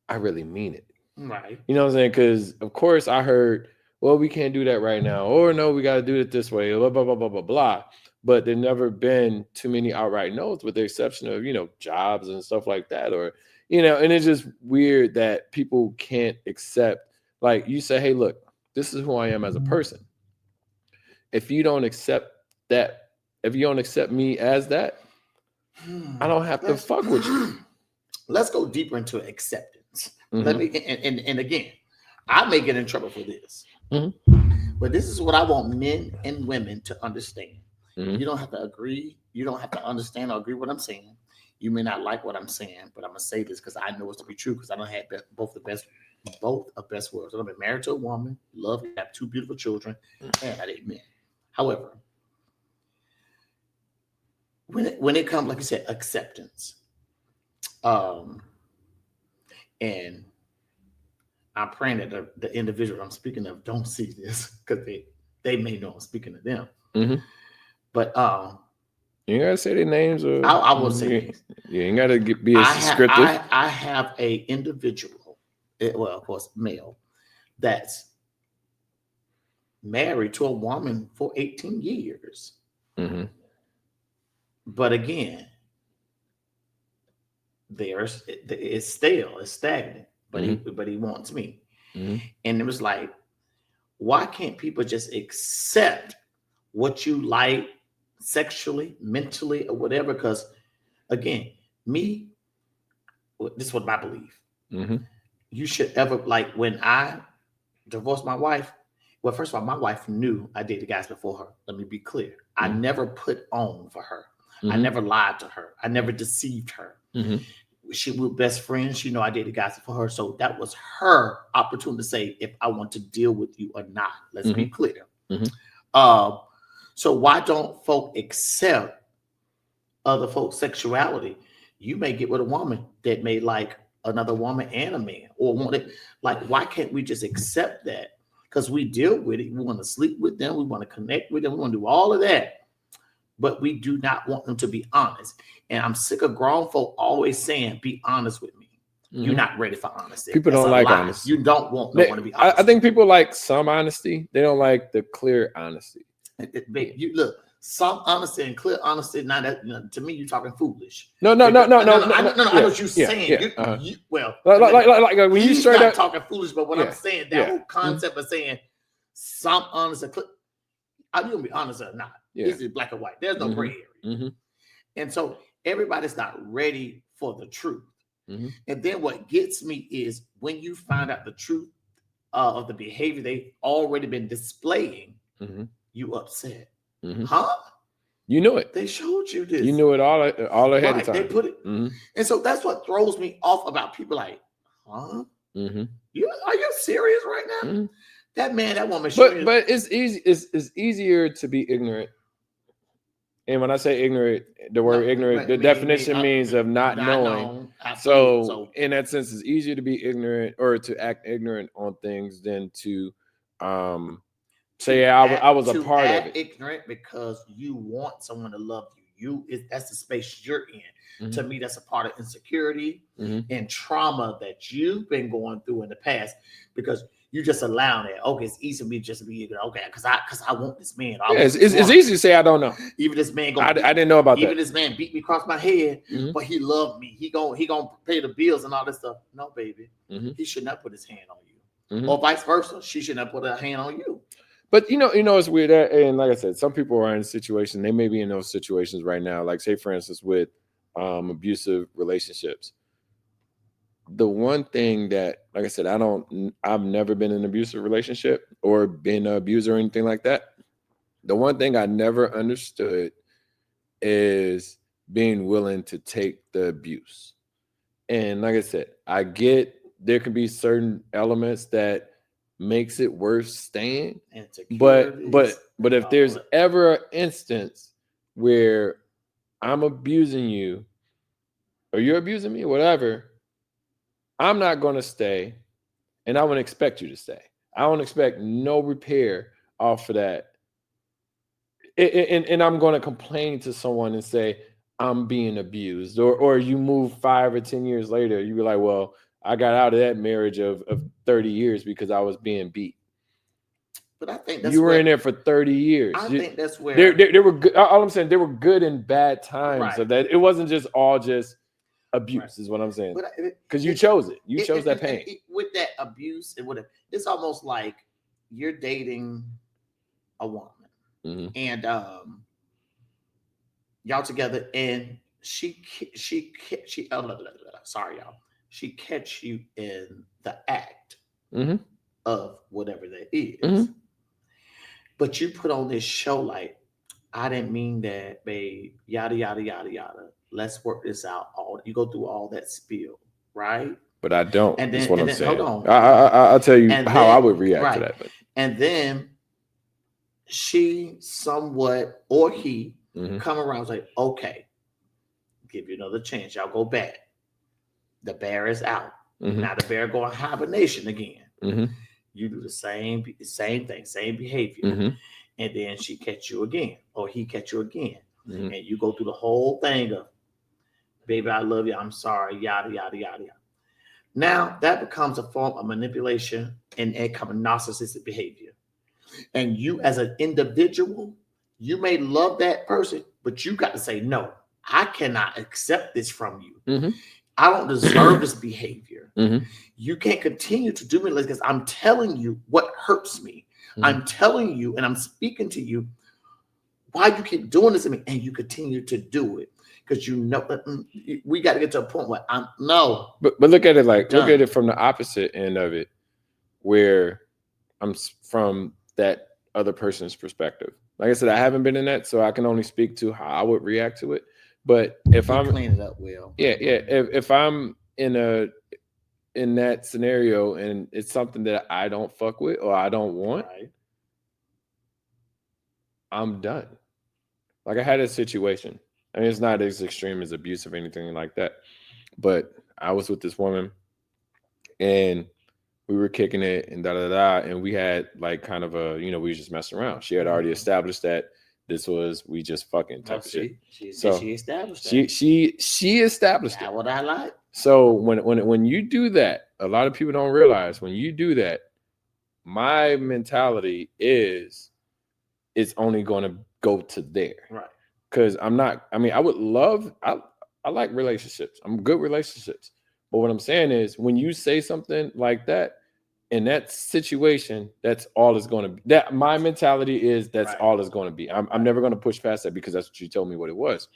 I really mean it. Right. You know what I'm saying? Because, of course, I heard, well, we can't do that right now. Or no, we got to do it this way. Blah, blah, blah, blah, blah, blah. But there never been too many outright no's, with the exception of, you know, jobs and stuff like that. Or, you know, and it's just weird that people can't accept, like you say, hey, look, this is who I am as a person. If you don't accept that, if you don't accept me as that, I don't have to fuck with you. Let's go deeper into acceptance. Let me, and again, I may get in trouble for this, but this is what I want men and women to understand. You don't have to agree. You don't have to understand or agree with what I'm saying. You may not like what I'm saying, but I'm going to say this because I know it's to be true because I don't have both the best both of best worlds. I've been married to a woman, love, have 2 beautiful children, and I didn't men. However, when it comes, like you said, acceptance, and I'm praying that the individual I'm speaking of don't see this because they may know I'm speaking to them. Mm-hmm. But you gotta say their names, or I will say names. Yeah, you gotta be descriptive. I have a individual, well, of course, male, that's married to a woman for 18 years. Mm-hmm. But again, it's stale, it's stagnant. But he wants me, and it was like, why can't people just accept what you like sexually, mentally, or whatever? Because again, this is what I believe. You should ever, like, when I divorced my wife. Well, first of all, my wife knew I dated guys before her. Let me be clear. I never put on for her. I never lied to her. I never deceived her. We were best friends. She knew I dated guys before her. So that was her opportunity to say if I want to deal with you or not. Let's be clear. So why don't folk accept other folks' sexuality? You may get with a woman that may like another woman and a man, or want it. Like, why can't we just accept that? Because we deal with it. We want to sleep with them. We want to connect with them. We want to do all of that. But we do not want them to be honest. And I'm sick of grown folk always saying, be honest with me. You're not ready for honesty. People don't like honesty. You don't want no one to be honest. I think people like some honesty. They don't like the clear honesty. You look, some honesty and clear honesty. Now that, to me, you're talking foolish. No. I know what you're saying. Well, like when you straight up talking foolish, but what I'm saying, that whole concept of saying some honest and clear, are you gonna be honest or not? This is black and white. There's no gray area. And so everybody's not ready for the truth. And then what gets me is when you find out the truth of the behavior they've already been displaying, you upset. Huh? You knew it. They showed you this. You knew it all ahead of time. They put it. And so that's what throws me off about people like, huh? Are you serious right now? That man, that woman. But it's easy. It's easier to be ignorant. And when I say ignorant, the word ignorant, the definition means of not knowing. So in that sense, it's easier to be ignorant or to act ignorant on things than to say I was a part of it. Ignorant because you want someone to love you. That's the space you're in. To me, that's a part of insecurity and trauma that you've been going through in the past because you just allow that. Okay, it's easy for me just to be ignorant. Okay, because I want this man. It's easy to say I don't know. Even this man, I didn't know about that. Even this man beat me across my head, but he loved me. He gonna pay the bills and all this stuff. No, baby, he should not put his hand on you, or vice versa. She should not put her hand on you. But you know, it's weird. And like I said, some people are in a situation. They may be in those situations right now. Like, say, for instance, with abusive relationships. The one thing that, like I said, I've never been in an abusive relationship or been an abuser or anything like that. The one thing I never understood is being willing to take the abuse. And like I said, I get there can be certain elements that makes it worth staying. But if there's ever an instance where I'm abusing you or you're abusing me, whatever, I'm not going to stay, and I wouldn't expect you to stay. I don't expect no repair off of that. And I'm going to complain to someone and say, I'm being abused. Or you move 5 or 10 years later, you be like, well, I got out of that marriage of 30 years because I was being beat. But I think that's you were in there for 30 years. I think that's where there were good. All I'm saying, there were good and bad times of that. It wasn't just all just abuse, is what I'm saying. Because you chose it. You chose that pain. With that abuse and whatever, it's almost like you're dating a woman, and y'all together, and she sorry, y'all. She catch you in the act of whatever that is. But you put on this show like, I didn't mean that, babe, yada, yada, yada, yada. Let's work this out. You go through all that spiel, right? But I don't. And That's then, what and I'm then saying. hold on. I'll tell you And how then, I would react to that. But. And then she somewhat, or he, come around like, okay, give you another chance. Y'all go back. The bear is out. Now the bear go in hibernation again. You do the same thing, same behavior. And then she catch you again, or he catch you again. And you go through the whole thing of, baby, I love you, I'm sorry, yada, yada, yada, yada. Now that becomes a form of manipulation and a kind of narcissistic behavior. And you as an individual, you may love that person, but you got to say, no, I cannot accept this from you. I don't deserve this behavior. You can't continue to do me like this. I'm telling you what hurts me. I'm telling you, and I'm speaking to you why you keep doing this to me, and you continue to do it because you know we got to get to a point where I'm no. But look at it look at it from the opposite end of it, where I'm from that other person's perspective. Like I said, I haven't been in that, so I can only speak to how I would react to it. But if I'm clean it up well, if I'm in that scenario and it's something that I don't fuck with or I don't want, I'm done. Like I had a situation. I mean, it's not as extreme as abuse or anything like that, but I was with this woman and we were kicking it and and we had like kind of a, we were just messing around. She had already established that this was we just fucking type of shit. She established that. She established it. What I like. So when you do that, a lot of people don't realize when you do that, my mentality is it's only going to go to there. Right. Because I like relationships. I'm good relationships. But what I'm saying is when you say something like that, in that situation, that's all it's going to be. That my mentality is that's all it's going to be. I'm never going to push past that because that's what you told me what it was.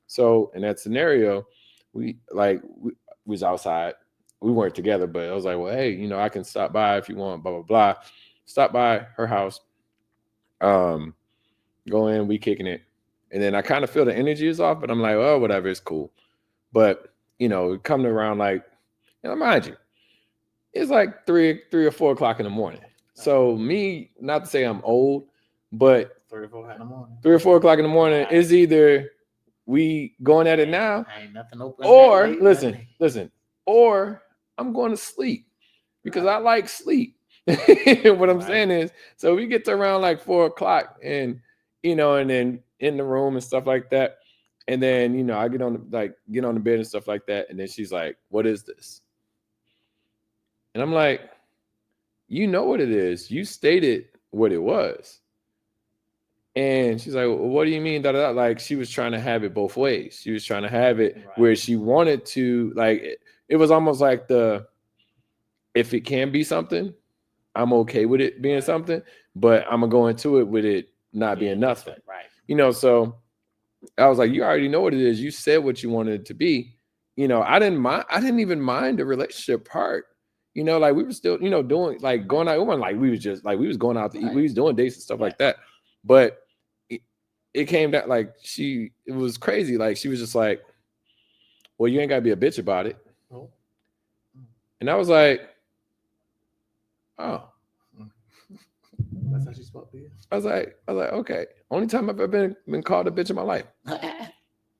So in that scenario, we was outside. We weren't together, but I was like, well, hey, I can stop by if you want, blah, blah, blah. Stop by her house. Go in, we kicking it. And then I kind of feel the energy is off, but I'm like, oh, whatever, it's cool. But, coming around like, mind you, it's like 3 or 4 o'clock in the morning. So me, not to say I'm old, but 3 or 4 o'clock in the morning. 3 or 4 o'clock in the morning is either we going at it now, ain't nothing open, or listen, or I'm going to sleep because I like sleep. What I'm saying is, so we get to around like 4 o'clock and, and then in the room and stuff like that. And then, I get on the bed and stuff like that. And then she's like, what is this? And I'm like, you know what it is. You stated what it was. And she's like, well, what do you mean? Like she was trying to have it both ways. She was trying to have it where she wanted to, like, it was almost like if it can be something, I'm okay with it being something, but I'm gonna go into it with it not being nothing. Right. So I was like, you already know what it is. You said what you wanted it to be. I didn't even mind the relationship part. Like we were still, doing like going out. It wasn't like we was just like we was going out to eat. We was doing dates and stuff like that. But it came down like it was crazy. Like she was just like, well, you ain't gotta be a bitch about it. Oh. And I was like, oh. That's how she's supposed to be. I was like, okay. Only time I've ever been called a bitch in my life.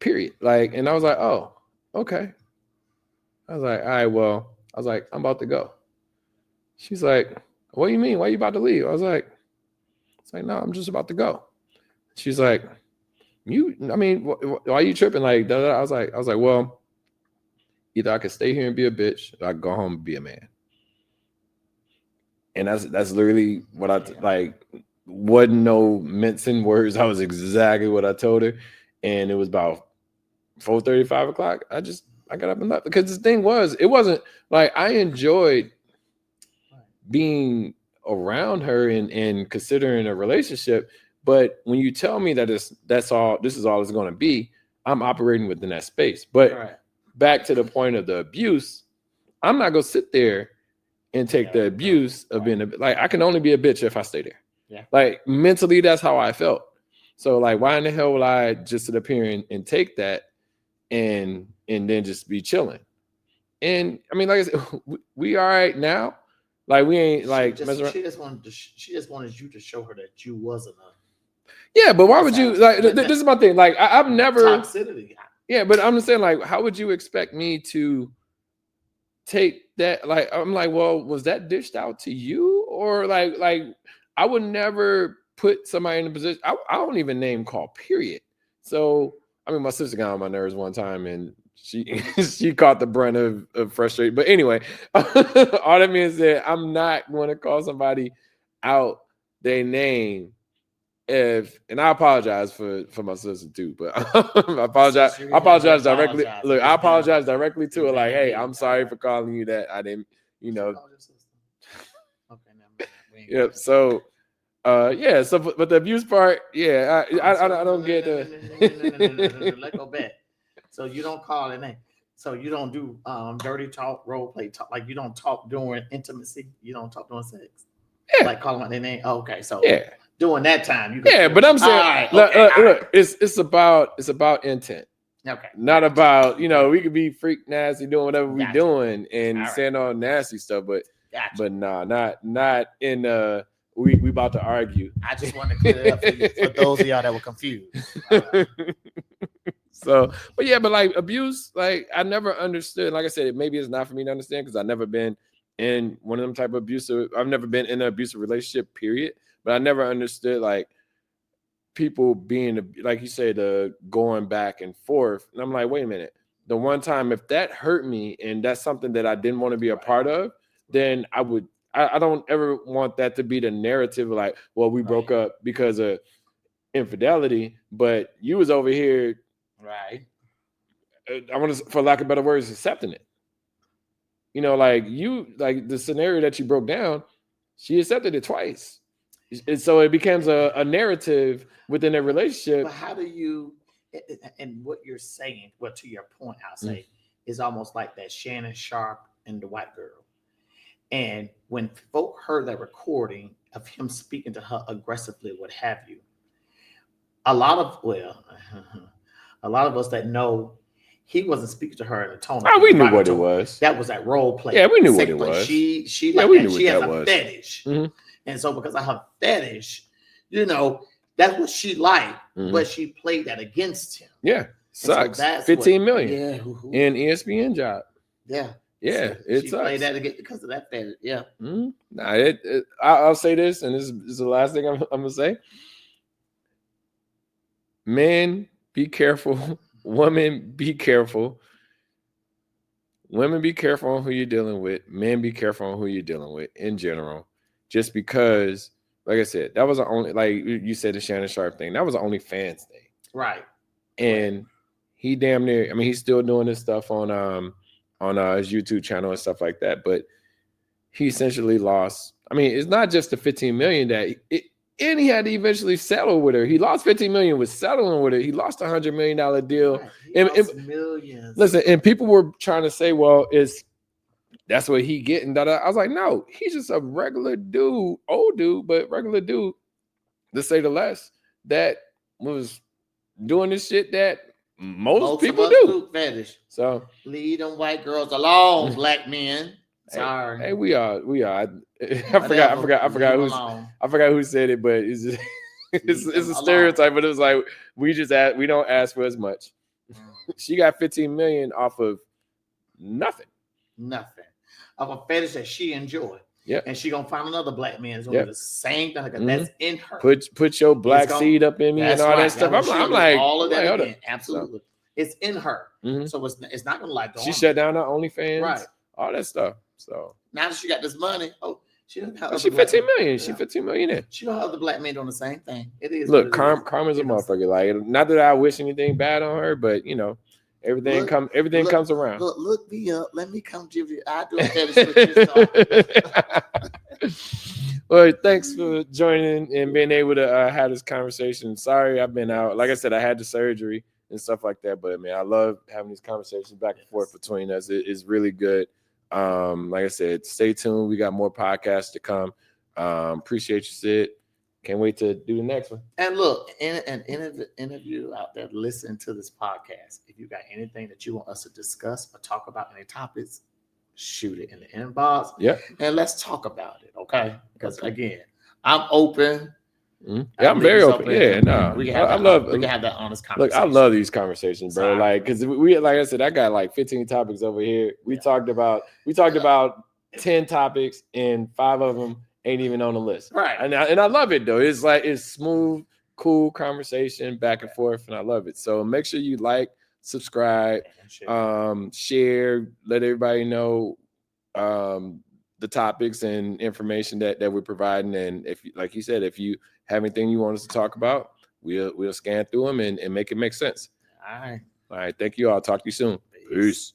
Period. Like, and I was like, oh, okay. I was like, all right, well, I was like, I'm about to go. She's like, what do you mean? Why are you about to leave? I was like, no, I'm just about to go. She's like, why are you tripping? Like, I was like, well, either I could stay here and be a bitch, or I could go home and be a man. And that's literally what I like. Wasn't no mincing words. I was exactly what I told her. And it was about 4:30, 5 o'clock. I got up and left because the thing was, it wasn't like I enjoyed being around her and considering a relationship. But when you tell me that this is all it's going to be, I'm operating within that space. But back to the point of the abuse, I'm not going to sit there and take the abuse of being like, I can only be a bitch if I stay there. Yeah. Like mentally, that's how I felt. So like, why in the hell will I just sit up here and take that and then just be chilling? And I mean, like I said, we all right now. Like we ain't like she just wanted you to show her that you wasn't a. Yeah, but why would you like? This is my thing. Like I've never toxicity. Yeah, but I'm just saying, like, how would you expect me to take that? Like, I'm like, well, was that dished out to you, or like I would never put somebody in a position. I don't even name call. Period. So I mean, my sister got on my nerves one time, and she caught the brunt of frustration. But anyway, all that means that I'm not going to call somebody out their name. And I apologize for my sister too, but I apologize directly. Look, I apologize directly to her. Like, hey, I'm sorry for calling you that. I didn't, Okay, yep. So, yeah. So, but the abuse part, yeah, I don't get the. Let go back. So you don't call it name. So you don't do dirty talk, role play talk. Like you don't talk during intimacy. You don't talk during sex. Yeah. Like calling out their name. Oh, okay, so yeah. During that time, you can but I'm saying, right, look, it's about intent. Okay. Not about, we could be freak nasty doing whatever we doing and saying all nasty stuff, but nah, not in we about to argue. I just wanted to clear it up for you, for those of y'all that were confused. So, but like abuse, like I never understood. Like I said, maybe it's not for me to understand because I've never been in one of them type of abusive. I've never been in an abusive relationship, period. But I never understood like people being, like you said, going back and forth. And I'm like, wait a minute. The one time, if that hurt me and that's something that I didn't want to be a part of, then I don't ever want that to be the narrative. Like, well, we broke up because of infidelity, but you was over here. Right. I want to, for lack of better words, accepting it. Like the scenario that you broke down, she accepted it twice. And so it becomes a narrative within a relationship. But how do you, and what you're saying, well, to your point, I'll say, is almost like that Shannon Sharpe and the white girl. And when folk heard that recording of him speaking to her aggressively, what have you, a lot of us that know he wasn't speaking to her in a tone. We knew what it was. That was that role play. Yeah, we knew what it was. She has a fetish. Mm-hmm. And so because of her fetish, that's what she liked, but she played that against him. Yeah. Sucks. So 15 million. Yeah. In ESPN job. Yeah. Yeah. So it she sucks. Played that again because of that fetish. Yeah. Mm-hmm. Nah, I'll say this, and this is the last thing I'm gonna say. Men, be careful. Women, be careful. Women, be careful on who you're dealing with. Men, be careful on who you're dealing with in general. Just because, like I said, that was the only, like you said, the Shannon Sharpe thing. That was the only fans thing. Right. And he damn near, I mean, he's still doing this stuff on his YouTube channel and stuff like that. But he essentially lost. I mean, it's not just the 15 million and he had to eventually settle with her. He lost 15 million with settling with her. He lost $100 million deal. Right. He lost millions. Listen, and people were trying to say, well, that's what he getting. I was like, no, he's just a regular dude, old dude, but regular dude, to say the less, that was doing this shit that most people do. Fetish. So leave them white girls alone, black men. Sorry. Hey, we are. I forgot who said it, but it's just, it's a stereotype. But it was like we don't ask for as much. She got 15 million off of nothing. Of a fetish that she enjoyed. Yeah. And she gonna find another black man who's gonna do the same thing. That's in her. Put your black seed up in me and all that stuff. I'm like all of that again. Absolutely. So, it's in her. So it's not gonna lie. She shut down her OnlyFans. Right. All that stuff. So now that she got this money, she 15 million. She 15 million in. She don't have the black men doing the same thing. It is. Look, karma's a motherfucker. Like, not that I wish anything bad on her, but everything comes around. Look me up. Let me come give you. I do a Well, thanks for joining and being able to have this conversation. Sorry, I've been out. Like I said, I had the surgery and stuff like that. But man, I love having these conversations back and forth between us. It's really good. Like I said, stay tuned. We got more podcasts to come. Appreciate you, Sid. Can't wait to do the next one. And look, in an interview out there, listen to this podcast. If you got anything that you want us to discuss or talk about, any topics, shoot it in the inbox. Yeah. And let's talk about it, okay? Because again, I'm open. Mm-hmm. Yeah, I'm very open. Yeah, no, we can have that honest conversation. Look, I love these conversations, bro. Like, because we, like I said, I got like 15 topics over here. We talked about 10 topics, and 5 of them ain't even on the list. Right. And I love it though. It's like it's smooth, cool conversation back and forth, and I love it. So make sure you like, subscribe, share, let everybody know the topics and information that we're providing. And if, like you said, if you have anything you want us to talk about, we'll scan through them and make it make sense. All right. Thank you all. Talk to you soon. Peace.